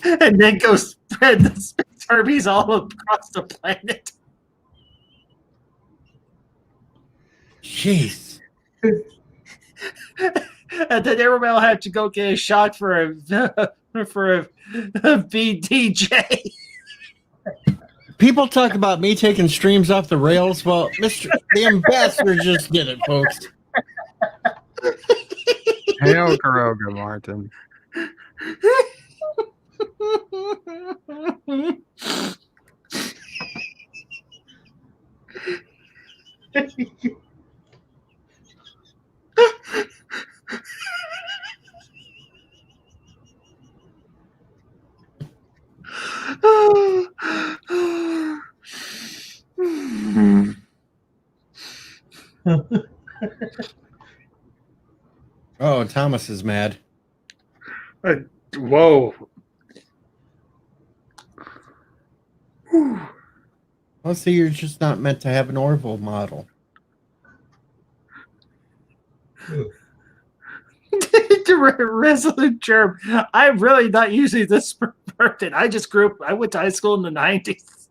And then go spread the herpes all across the planet. Jeez. And then everybody will have to go get a shot for a BDJ. People talk about me taking streams off the rails. Well, the ambassador just did it, folks. Hail Karoga, Martin. Oh, Thomas is mad. Whoa. Well, see, you're just not meant to have an Orville model. The resolute germ. I'm really not usually this perverted. I went to high school in the 90s.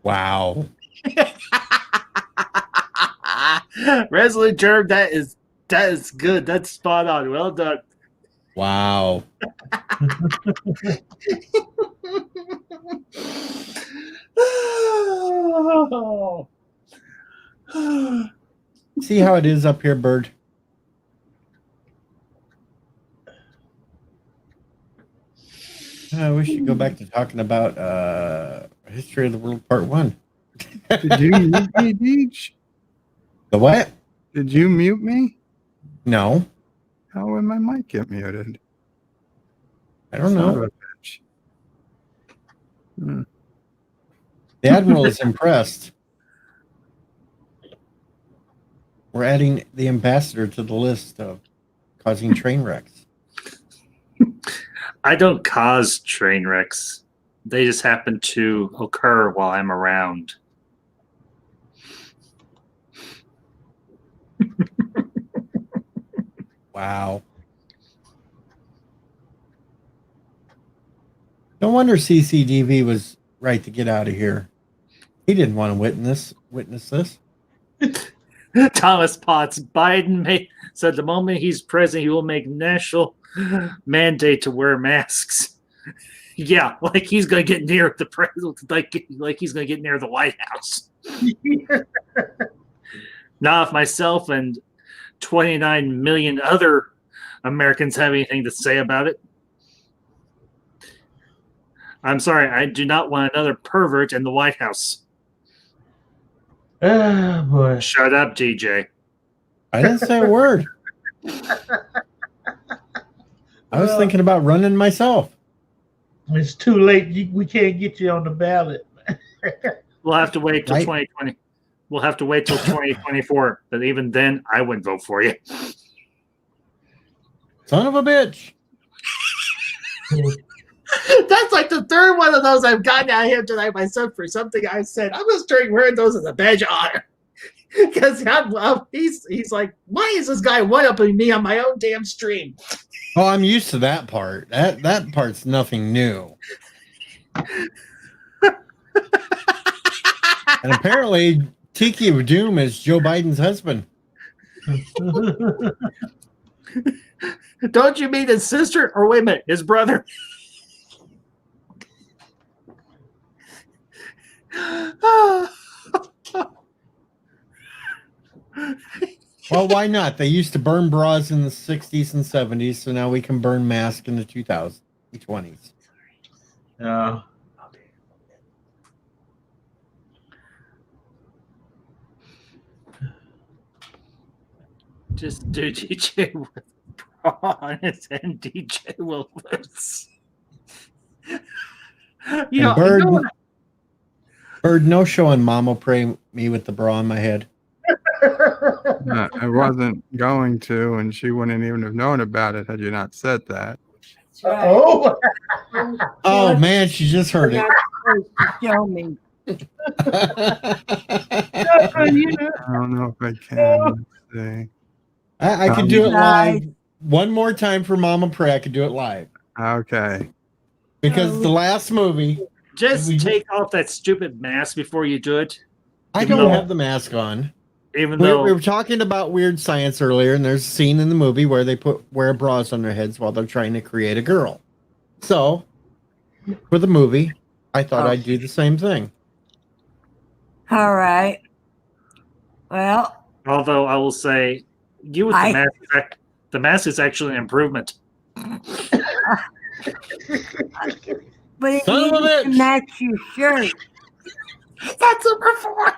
Wow. Resolute germ, that is good. That's spot on. Well done. Wow. See how it is up here, Bird? We should go back to talking about History of the World Part 1. Did you mute me, Deej? The what? Did you mute me? No. How would my mic get muted? I don't know. The Admiral is impressed. We're adding the ambassador to the list of causing train wrecks. I don't cause train wrecks. They just happen to occur while I'm around. Wow. No wonder CCDV was right to get out of here. He didn't want to witness this. Thomas Potts, Biden said the moment he's president, he will make national mandate to wear masks. Yeah, like he's going to get near the president, like he's going to get near the White House. Now, if myself and 29 million other Americans have anything to say about it, I'm sorry, I do not want another pervert in the White House. Oh, boy. Shut up, DJ. I didn't say a word. I was thinking about running myself. It's too late. We can't get you on the ballot. We'll have to wait till Right. 2020. We'll have to wait till 2024. But even then, I wouldn't vote for you. Son of a bitch. That's like the third one of those I've gotten out of him tonight myself for something I said. I'm going to start wearing those as a badge of honor. Because he's like, why is this guy one-upping me on my own damn stream? Oh, I'm used to that part. That part's nothing new. And apparently, Tiki of Doom is Joe Biden's husband. Don't you mean his sister? Or wait a minute, his brother? Well, why not? They used to burn bras in the 60s and 70s, so now we can burn masks in the 2020s. Just do DJ with bra on his and DJ will lose. Bird, no showing Mama pray me with the bra on my head. I wasn't going to, and she wouldn't even have known about it had you not said that. Oh, Oh man, she just heard it. Show me. I don't know if I can. Let's see. I could do it live. One more time for Mama Pray. I could do it live. Okay. Because the last movie, Just take off that stupid mask before you do it. I don't have the mask on. Even We though were talking about weird science earlier, and there's a scene in the movie where they wear bras on their heads while they're trying to create a girl. So, for the movie, I thought I'd do the same thing. All right. Well, although I will say, you with the mask is actually an improvement. but it Son of a needs to bitch. match your shirt. That's a reform.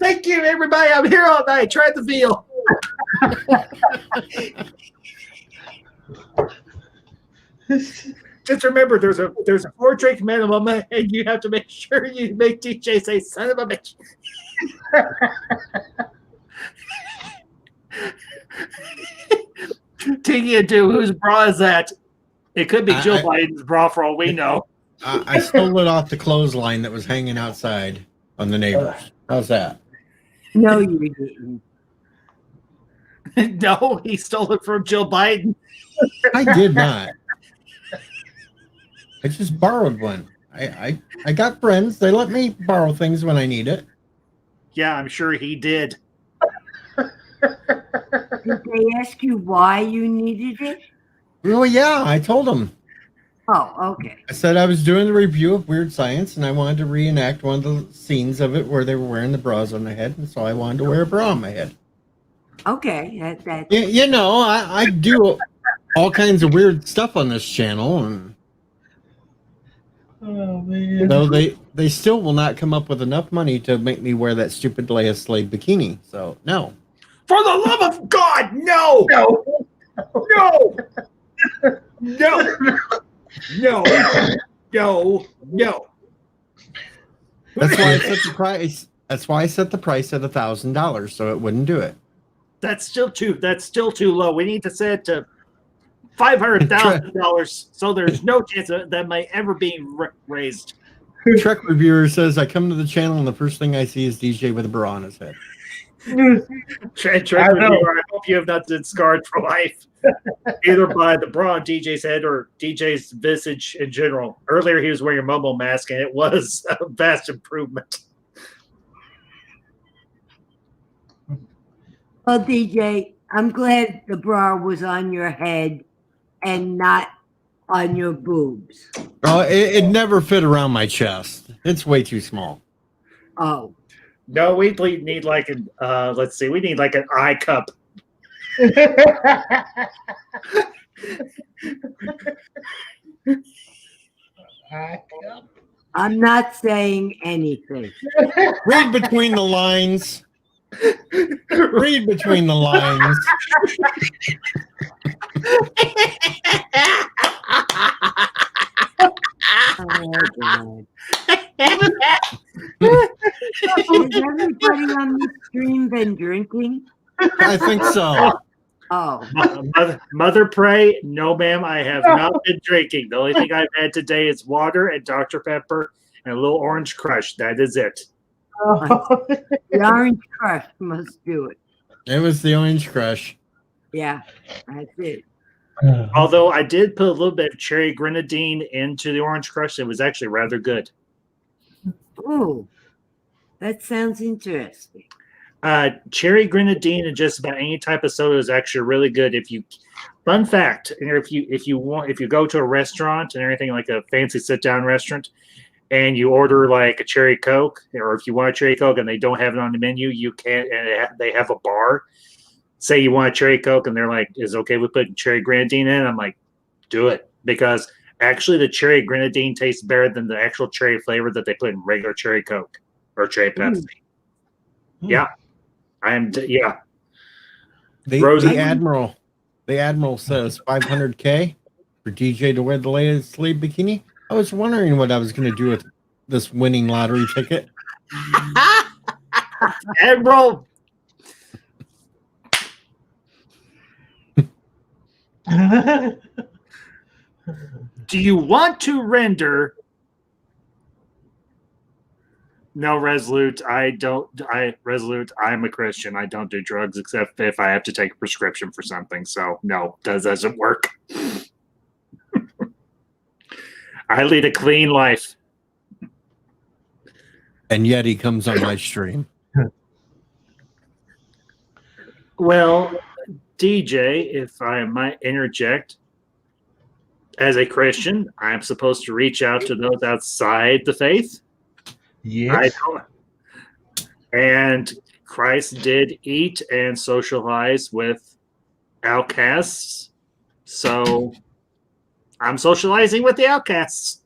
Thank you, everybody. I'm here all night. Try the veal. Just remember, there's a 4-drink minimum, and you have to make sure you make DJ say "son of a bitch." Tiki and do whose bra is that? It could be Joe Biden's bra for all we know. I stole it off the clothesline that was hanging outside on the neighbors. How's that? No, you didn't. No, he stole it from Joe Biden. I did not. I just borrowed one. I got friends. They let me borrow things when I need it. Yeah, I'm sure he did. Did they ask you why you needed it? Well, yeah, I told them. Oh, okay. I said I was doing the review of Weird Science, and I wanted to reenact one of the scenes of it where they were wearing the bras on their head, and so I wanted to wear a bra on my head. Okay, that. You know, I do all kinds of weird stuff on this channel, and oh man. though they still will not come up with enough money to make me wear that stupid Leia Slade bikini. So no. For the love of God, no! No! No! No! No! No! No! That's why I set the price. That's why I set the price at $1,000, so it wouldn't do it. That's still too low. We need to set it to $500,000, so there's no chance that may ever be raised. Trek reviewer says, I come to the channel and the first thing I see is DJ with a bra on his head. Trek reviewer, I hope you have not been scarred for life, either by the bra on DJ's head or DJ's visage in general. Earlier, he was wearing a Momo mask, and it was a vast improvement. Well, DJ, I'm glad the bra was on your head and not on your boobs. Oh, it never fit around my chest. It's way too small. Oh. No, we need like an let's see, we need like an eye cup. I'm not saying anything. Read between the lines. Read between the lines. Oh, God. Has everybody on the stream been drinking? I think so. Oh. Mother Pray, no, ma'am, I have not been drinking. The only thing I've had today is water and Dr. Pepper and a little Orange Crush. That is it. The Orange Crush must do it. It was the Orange Crush. Yeah, that's it. Although I did put a little bit of cherry grenadine into the Orange Crush, it was actually rather good. Oh, that sounds interesting. Cherry grenadine and just about any type of soda is actually really good. Fun fact, if you go to a restaurant and everything like a fancy sit down restaurant, and you order like a cherry Coke, or if you want a cherry Coke and they don't have it on the menu, you can't. And they have a bar. Say you want a cherry Coke, and they're like, "Is it okay with putting cherry grenadine in?" I'm like, "Do it," because actually the cherry grenadine tastes better than the actual cherry flavor that they put in regular cherry Coke or cherry Pepsi. Yeah. Yeah. The Admiral says 500K for DJ to wear the latest sleeve bikini. I was wondering what I was going to do with this winning lottery ticket. Admiral. Do you want to render? No, Resolute. Resolute. I'm a Christian. I don't do drugs except if I have to take a prescription for something. So no, that doesn't work. I lead a clean life. And yet he comes on my stream. Well, DJ, if I might interject, as a Christian, I'm supposed to reach out to those outside the faith. Yes. And Christ did eat and socialize with outcasts. So I'm socializing with the outcasts.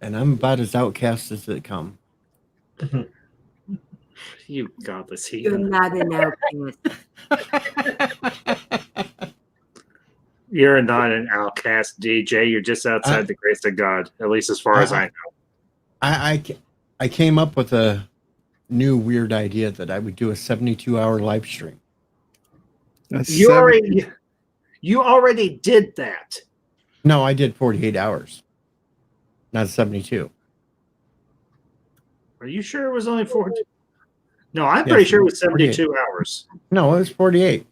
And I'm about as outcast as it come. You godless You're heathen. not an outcast. You're not an outcast, DJ. You're just outside the grace of God, at least as far as I know. I came up with a new weird idea that I would do a 72-hour live stream. You already did that. No, I did 48 hours, not 72. Are you sure it was only 40? No, I'm pretty sure it was 72 hours. No, it was 48.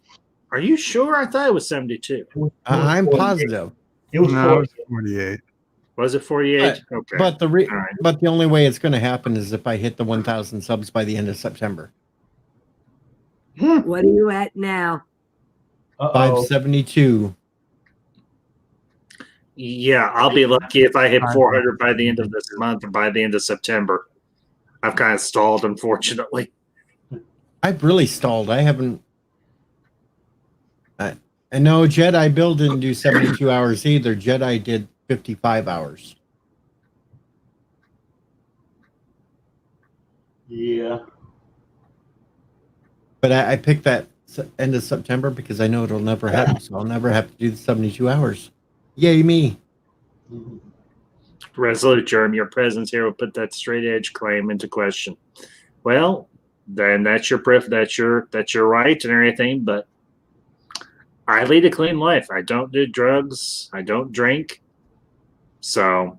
Are you sure? I thought it was 72. I'm positive. It was 48. Was it 48? Okay. But the only way it's going to happen is if I hit the 1,000 subs by the end of September. What are you at now? 572. Yeah, I'll be lucky if I hit 400 by the end of this month or by the end of September. I've kind of stalled, unfortunately. I've really stalled. I haven't. And no, Jedi Bill didn't do 72 hours either. Jedi did 55 hours. Yeah. But I picked that end of September because I know it'll never happen. So I'll never have to do the 72 hours. Yay, me. Resolute Germ, your presence here will put that straight edge claim into question. Well, then that's your that's your right and everything, but I lead a clean life. I don't do drugs. I don't drink. So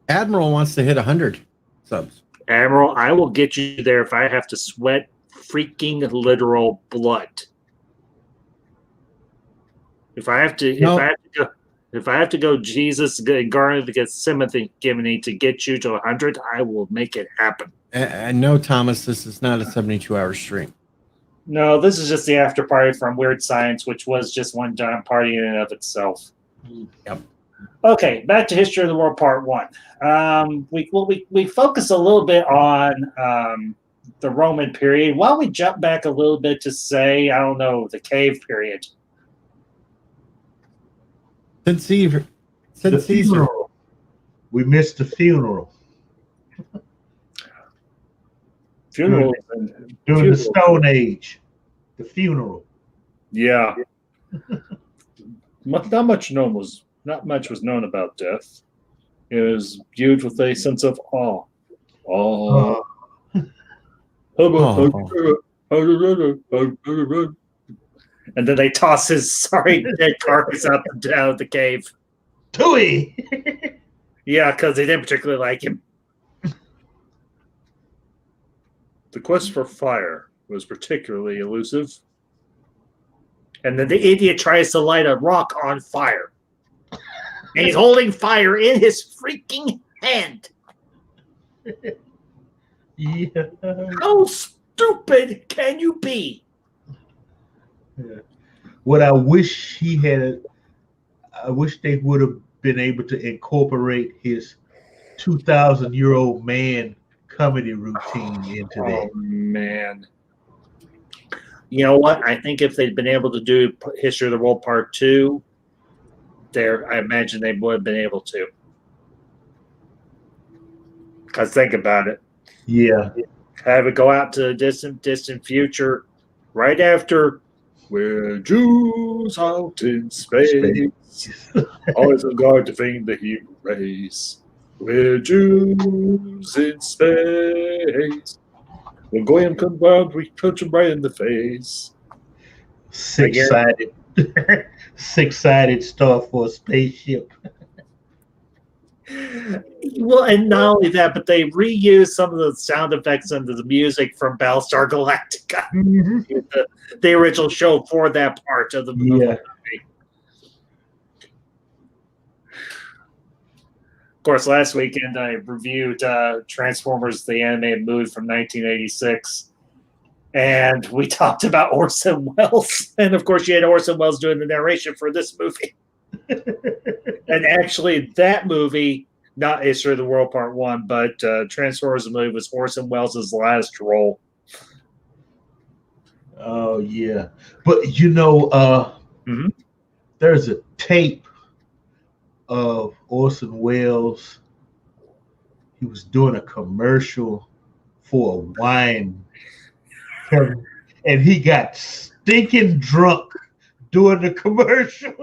Admiral wants to hit 100 subs. Admiral, I will get you there if I have to sweat freaking literal blood. If I have to, if I have to go, Jesus, Garden of Gethsemane to get you to 100, I will make it happen. And no, Thomas, this is not a 72-hour stream. No, this is just the after party from Weird Science, which was just one giant party in and of itself. Yep. Okay, back to History of the World Part 1. We focus a little bit on the Roman period. Why don't we jump back a little bit to say, I don't know, the cave period? Since Caesar. Funeral. We missed the funeral. Funeral. During the Stone Age. The funeral. Yeah. Not much was known about death. It was viewed with a sense of awe. And then they toss his dead carcass out the cave. Tui! Yeah, because they didn't particularly like him. The quest for fire was particularly elusive. And then the idiot tries to light a rock on fire. And he's holding fire in his freaking hand. Yeah. How stupid can you be? Yeah. What I wish I wish they would have been able to incorporate his 2,000-year-old man comedy routine into that. Oh, man. You know what? I think if they'd been able to do History of the World Part 2, I imagine they would have been able to. Because think about it. Yeah. Have it go out to the distant future right after we're Jews out in space. Always a guard to feed the human race. We're Jews in space. When Goyim come round, we punch him right in the face. Six-sided star for a spaceship. Well, and not only that, but they reused some of the sound effects and the music from Battlestar Galactica, the original show for that part of the movie. Yeah. Of course, last weekend I reviewed Transformers, the animated movie from 1986, and we talked about Orson Welles. And of course, you had Orson Welles doing the narration for this movie. And actually, that movie, not History of the World Part 1, but Transformers the movie, was Orson Welles' last role. Oh, yeah. But, you know, there's a tape of Orson Welles. He was doing a commercial for a wine, and he got stinking drunk doing the commercial.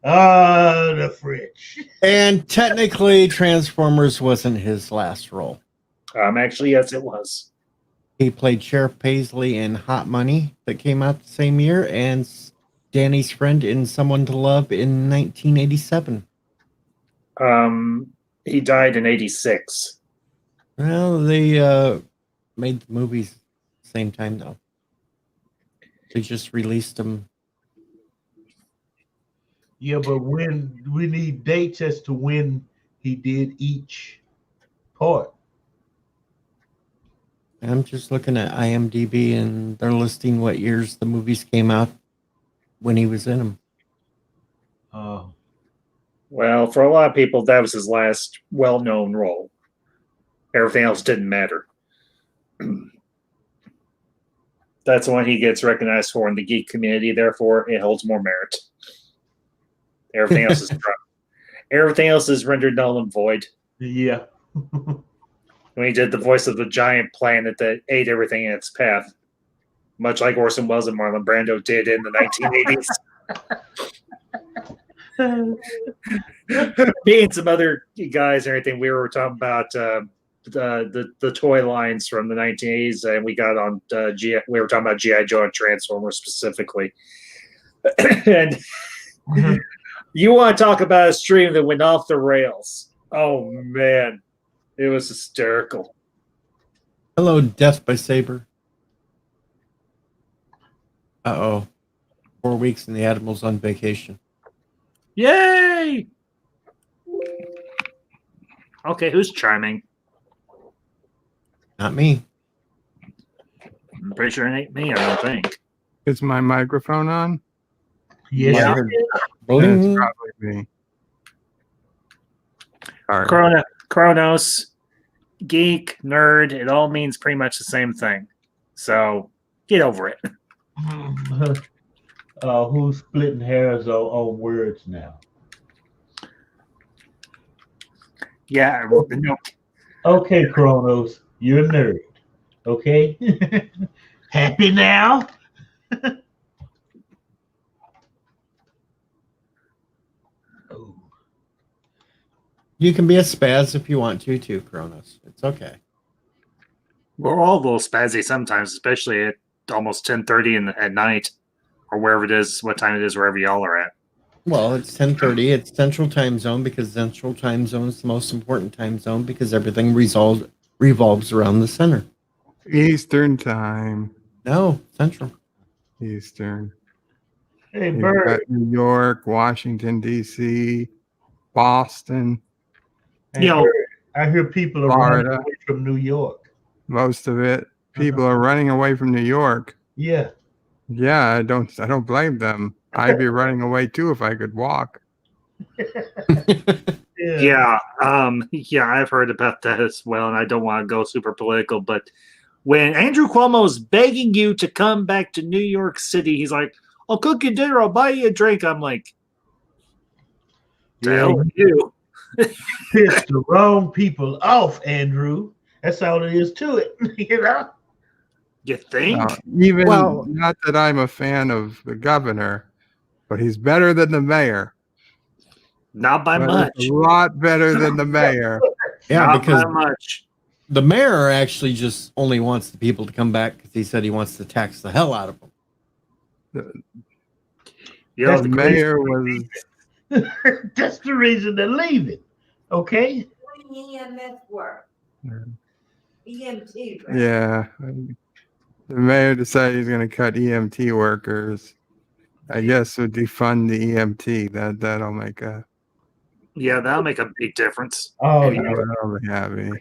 The French. And technically, Transformers wasn't his last role. Actually, yes, it was. He played Sheriff Paisley in Hot Money that came out the same year, and Danny's friend in Someone to Love in 1987. He died in 86. Well, they made the movies same time, though. They just released them. Yeah, but when we need dates as to when he did each part. I'm just looking at IMDb, and they're listing what years the movies came out when he was in them. Well, for a lot of people, that was his last well-known role. Everything else didn't matter. That's the one he gets recognized for in the geek community. Therefore, it holds more merit. Everything else is everything else is rendered null and void. Yeah. When he did the voice of the giant planet that ate everything in its path, much like Orson Welles and Marlon Brando did in the 1980s. Me and some other guys and everything, we were talking about the toy lines from the 1980s, and we got on we were talking about G.I. Joe and Transformers specifically. And you want to talk about a stream that went off the rails? Oh man, it was hysterical. Hello, Death by Saber. Uh-oh. 4 weeks and the Admiral's on vacation. Yay! Okay, who's chiming? Not me. I'm pretty sure it ain't me, I don't think. Is my microphone on? Yes. Yeah. It's probably me. All right. Chronos, geek, nerd, it all means pretty much the same thing. So get over it. Who's splitting hairs on words now? Yeah. No. Okay, Kronos, you're a nerd. Okay? Happy now? Oh. You can be a spaz if you want to, too, Kronos. It's okay. We're all a little spazzy sometimes, especially at almost 10:30 at night, or wherever it is, what time it is, wherever y'all are at. Well, it's 10:30. It's Central Time Zone because Central Time Zone is the most important time zone because everything revolves around the center. Eastern time. No, Central. Eastern. Hey, You've Bird. got New York, Washington, D.C., Boston, Hey, You know, Bird, I hear people are Florida. running away from New York. most of it. People are running away from New York. Yeah. Yeah, I don't blame them. I'd be running away too if I could walk. Yeah, I've heard about that as well, and I don't want to go super political, but when Andrew Cuomo is begging you to come back to New York City, he's like, "I'll cook you dinner, I'll buy you a drink." I'm like, "The hell are you?" Pissed the wrong people off, Andrew. That's all it is to it, you know? You think? Not that I'm a fan of the governor, but he's better than the mayor. Not by But much. a lot better than the mayor. Yeah, Not because by much. the mayor actually just only wants the people to come back because he said he wants to tax the hell out of them. You know, The mayor was That's the reason they're leaving. Okay? EMS work. EMT, right? Yeah. The mayor decided he's going to cut EMT workers. I guess would defund the EMT. That'll make a that'll make a big difference. Oh, And, yeah. that'll be happy.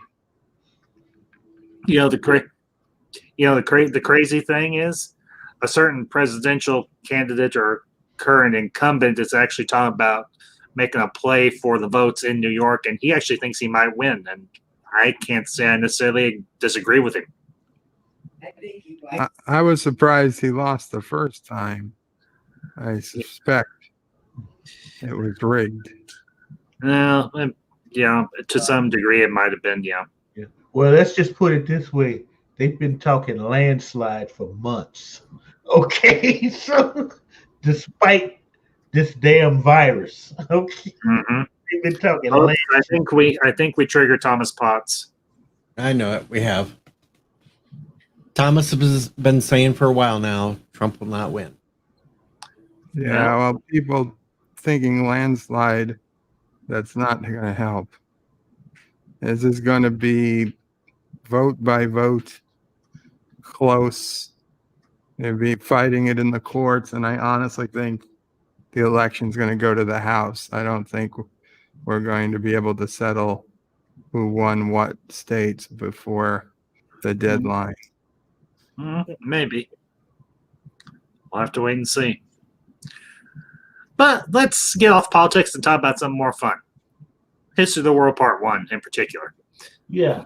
the crazy thing is, a certain presidential candidate or current incumbent is actually talking about making a play for the votes in New York, and he actually thinks he might win. And I can't say I necessarily disagree with him. I think he might. I was surprised he lost the first time. I suspect it was rigged. Well, to some degree, it might have been. Yeah. Well, let's just put it this way. They've been talking landslide for months. Okay? So, despite this damn virus, okay? Mm-hmm. They've been talking Well, landslide. I think we triggered Thomas Potts. I know it. We have. Thomas has been saying for a while now, Trump will not win. Yeah, well, people thinking landslide, that's not going to help. This is going to be vote by vote, close. They'll be fighting it in the courts, and I honestly think the election's going to go to the House. I don't think we're going to be able to settle who won what states before the deadline. Maybe. We'll have to wait and see. But let's get off politics and talk about something more fun. History of the World Part 1 in particular. Yeah.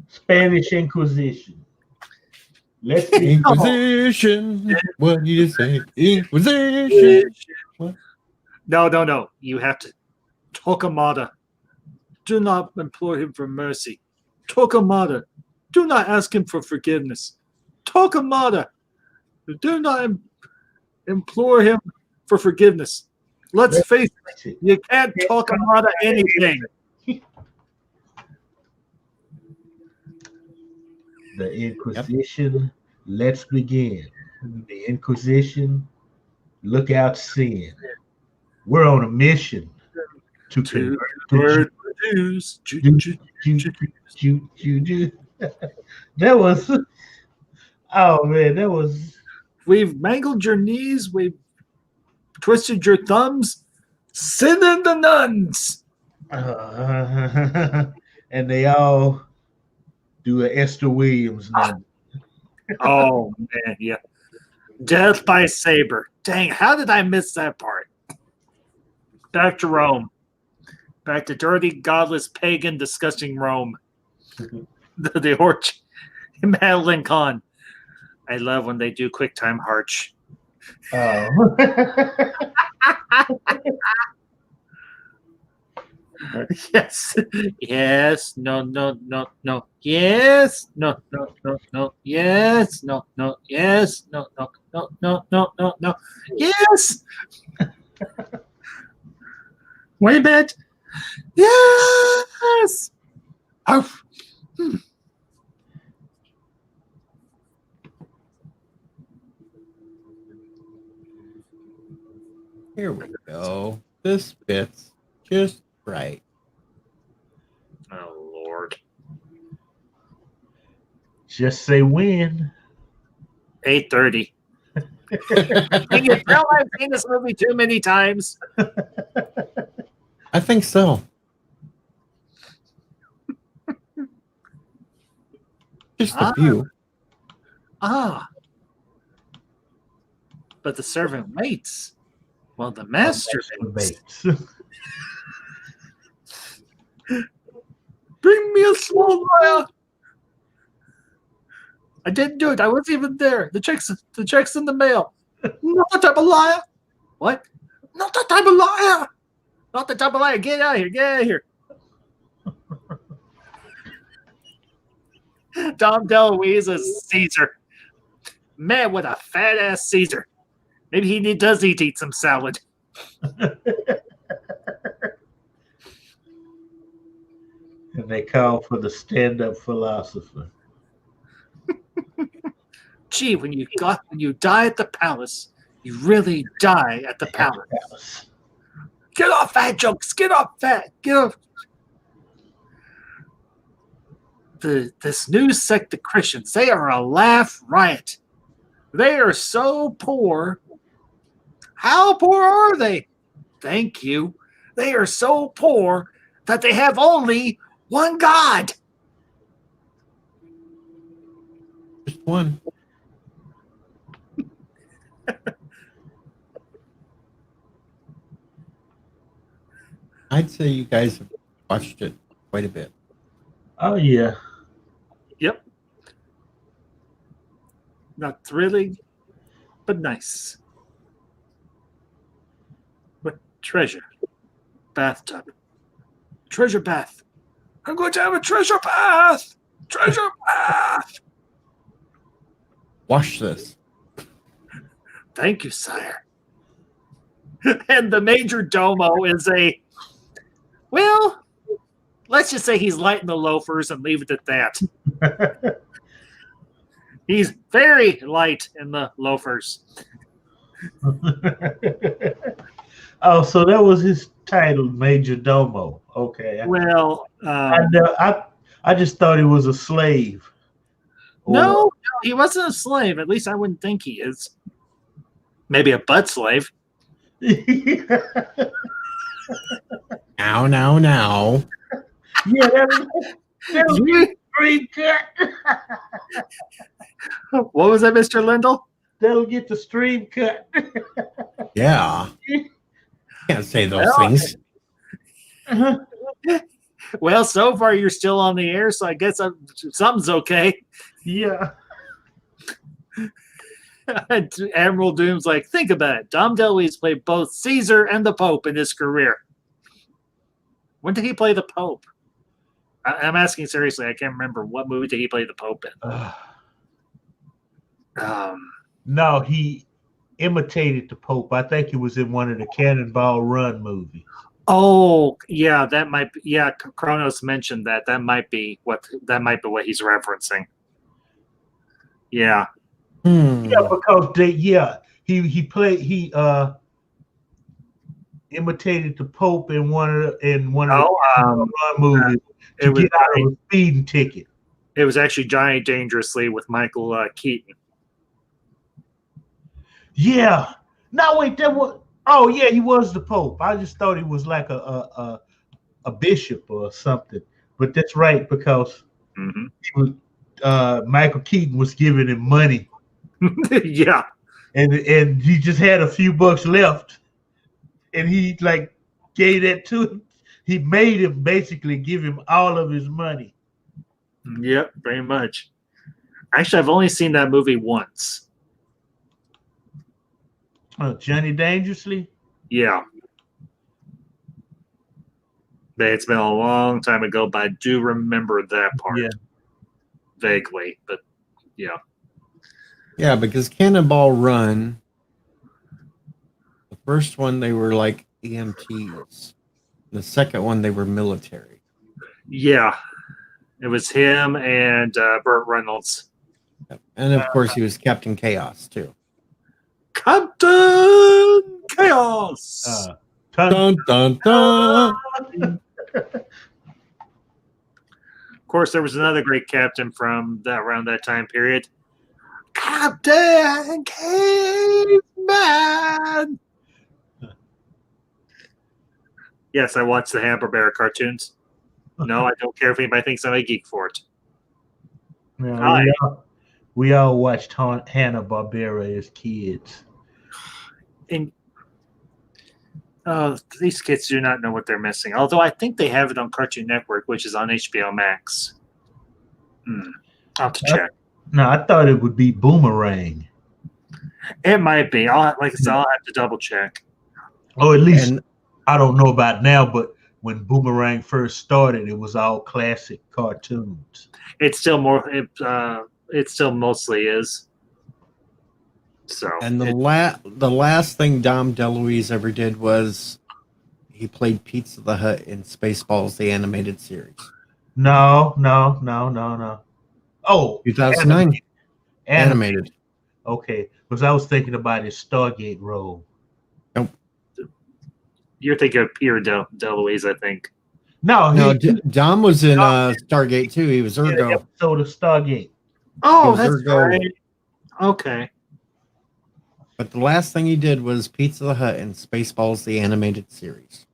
Spanish Inquisition. Let's see. Inquisition. What do you say? Inquisition. What? No. You have to. Torquemada. Do not implore him for mercy. Torquemada. Do not ask him for forgiveness. Torquemada. Do not implore him for forgiveness. Let's face it, you can't talk him out of anything. The Inquisition, let's begin. The Inquisition, look out sin. We're on a mission to convert the Jews. That was, oh man, that was. We've mangled your knees. We've twisted your thumbs. Send in the nuns. And they all do a Esther Williams number. Oh man, yeah. Death by saber. Dang, how did I miss that part? Back to Rome. Back to dirty, godless, pagan, disgusting Rome. the orch. Madeline Kahn. I love when they do QuickTime Harch. Oh. Yes. Yes. No. Yes. No. Yes. No. Yes. No. Yes. Wait a minute. Yes. Oh. Here we go. This fits just right. Oh Lord. Just say when. 8:30. Can you tell I've seen this movie too many times? I think so. Just a few. But the servant waits. Well, the master waits. Bring me a small liar. I didn't do it. I wasn't even there. The check's in the mail. Not the type of liar. What? Not the type of liar. Not the type of liar. Get out of here. Get out of here. Dom DeLuise is Caesar. Man with a fat ass Caesar. Maybe he does eat some salad. And they call for the stand-up philosopher. Gee, when you die at the palace, you really die at the palace. Get off fat jokes. Get off fat. Get off. This new sect of Christians, they are a laugh riot. They are so poor. How poor are they? Thank you. They are so poor that they have only one God. Just one. I'd say you guys have watched it quite a bit. Oh, yeah. Yep. Not thrilling, but nice. But treasure. Bathtub. Treasure bath. I'm going to have a treasure bath. Treasure bath. Watch this. Thank you, sire. And the major domo is well, let's just say he's light in the loafers and leave it at that. He's very light in the loafers. Oh, so that was his title, Major Domo. Okay. Well, I just thought he was a slave. No, he wasn't a slave. At least I wouldn't think he is. Maybe a butt slave. Now. Yeah, that was stream cut. What was that, Mr. Lindell? That'll get the stream cut. Yeah. Can't say those things. Well, so far you're still on the air, so I guess something's okay. Yeah. Admiral Doom's like, think about it. Dom DeLuise played both Caesar and the Pope in his career. When did he play the Pope? I'm asking seriously. I can't remember. What movie did he play the Pope in? No, he imitated the Pope. I think it was in one of the Cannonball Run movies. Oh, yeah, that might be. Yeah, Kronos mentioned that. That might be what he's referencing. Yeah. Yeah, because he imitated the Pope in one of the Run movies to get out of a speeding ticket. It was actually Johnny Dangerously with Michael Keaton. Yeah. No, wait, that was. Oh yeah, he was the Pope. I just thought he was like a bishop or something. But that's right, because Michael Keaton was giving him money. Yeah. And he just had a few bucks left. And he like gave that to him. He made him basically give him all of his money. Yep, very much. Actually, I've only seen that movie once. Johnny Dangerously? Yeah. It's been a long time ago, but I do remember that part vaguely. But yeah. Yeah, because Cannonball Run, the first one they were like EMTs. The second one they were military. Yeah. It was him and Burt Reynolds. And of course he was Captain Chaos too. Captain Chaos! Dun, dun, dun. Of course, there was another great captain from around that time period. Captain Caveman! Yes, I watched the Hanna-Barbera cartoons. No, I don't care if anybody thinks I'm a geek for it. No, we all watched Hanna-Barbera as kids. And these kids do not know what they're missing. Although I think they have it on Cartoon Network, which is on HBO Max. I'll have to check. No, I thought it would be Boomerang. It might be. I'll have to double check. Oh, at least I don't know about now, but when Boomerang first started, it was all classic cartoons. It's still it still mostly is. So. And the last thing Dom DeLuise ever did was he played Pizza the Hut in Spaceballs, the animated series. No. Oh, 2009. Animated. Okay, because I was thinking about his Stargate role. Nope. You're thinking of Peter DeLuise, I think. No, Dom was in Stargate too. He was Ergo. Episode of Stargate. Oh, that's right. Okay. But the last thing he did was Pizza the Hut and Spaceballs, the animated series.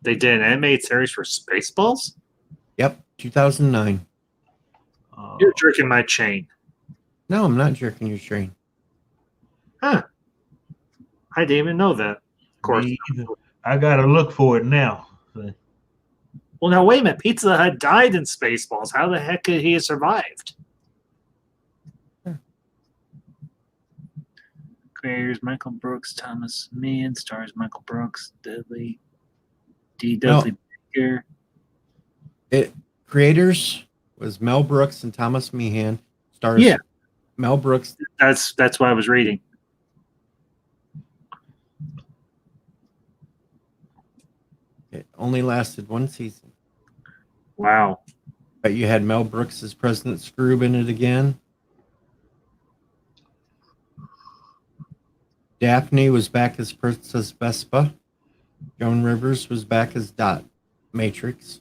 They did an animated series for Spaceballs? Yep, 2009. You're jerking my chain. No, I'm not jerking your chain. Huh. I didn't even know that. Of course. I got to look for it now. Well, now, wait a minute. Pizza the Hut died in Spaceballs. How the heck could he have survived? Creators Michael Brooks, Thomas Meehan, stars Michael Brooks, Dudley Baker. Creators was Mel Brooks and Thomas Meehan. Stars Mel Brooks. That's what I was reading. It only lasted one season. Wow. But you had Mel Brooks as President Scroob in it again. Daphne was back as Princess Vespa. Joan Rivers was back as Dot Matrix.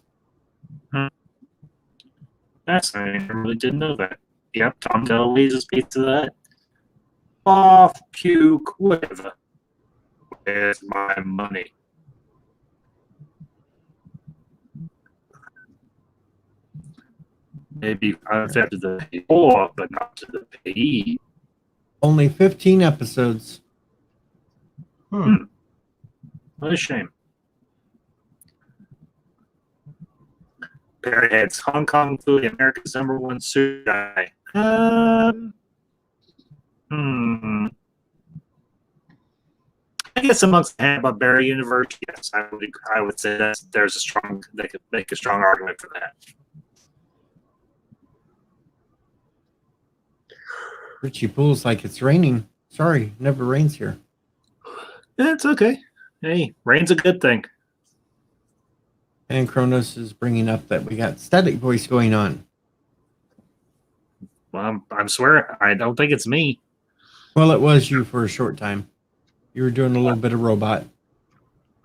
Fascinating. I really didn't know that. Yep, Tom DeLuise's Pizza the Hut. Off, puke, whatever. Where's my money? Maybe after the payor, but not to the payee. Only 15 episodes. What a shame. Parrothead's Hong Kong food, America's #1 sushi guy. I guess amongst the Hanna-Barbera universe, yes, I would say that they could make a strong argument for that. Richie Poole's like, it's raining. Sorry, never rains here. It's okay. Hey, rain's a good thing. And Kronos is bringing up that we got static voice going on. Well, I'm swearing, I don't think it's me. Well, it was you for a short time. You were doing a little bit of robot.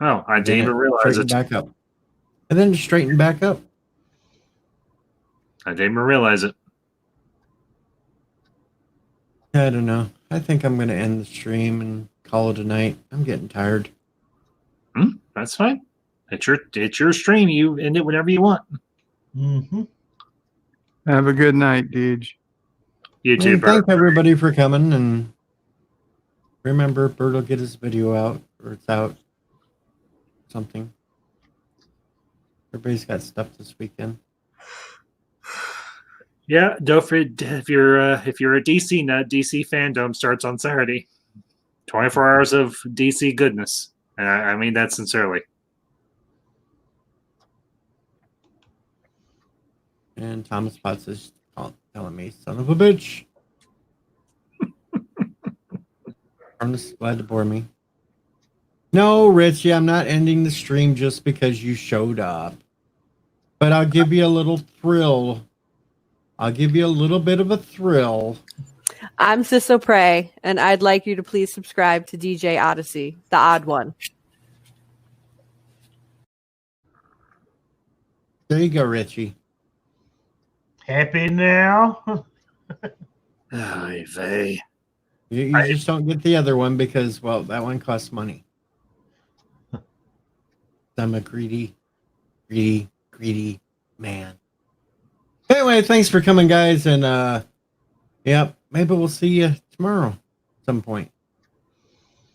Oh, I didn't even realize it. Back up. And then straighten back up. I didn't even realize it. I don't know. I think I'm going to end the stream and call it a night. I'm getting tired. That's fine. It's your stream. You end it whenever you want. Mm-hmm. Have a good night, Deej. You too, And Bert. thank everybody for coming. And remember, Bert will get his video out, or it's out. Something. Everybody's got stuff this weekend. Yeah, don't forget if you're a DC nut, DC fandom starts on Saturday. 24 hours of DC goodness, and I mean that sincerely. And Thomas Potts is telling me, son of a bitch. I'm just glad to bore me. No, Richie, I'm not ending the stream just because you showed up. But I'll give you a little thrill. I'll give you a little bit of a thrill. I'm SisOPrey, and I'd like you to please subscribe to DJ Odyssey, the odd one. There you go, Richie. Happy now? Ay vey. You just don't get the other one because, well, that one costs money. I'm a greedy man. Anyway, thanks for coming, guys. And, yep, maybe we'll see you tomorrow at some point.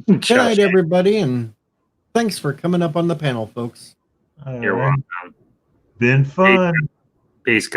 Good night, everybody. And thanks for coming up on the panel, folks. You're welcome. Been fun. Peace, guys.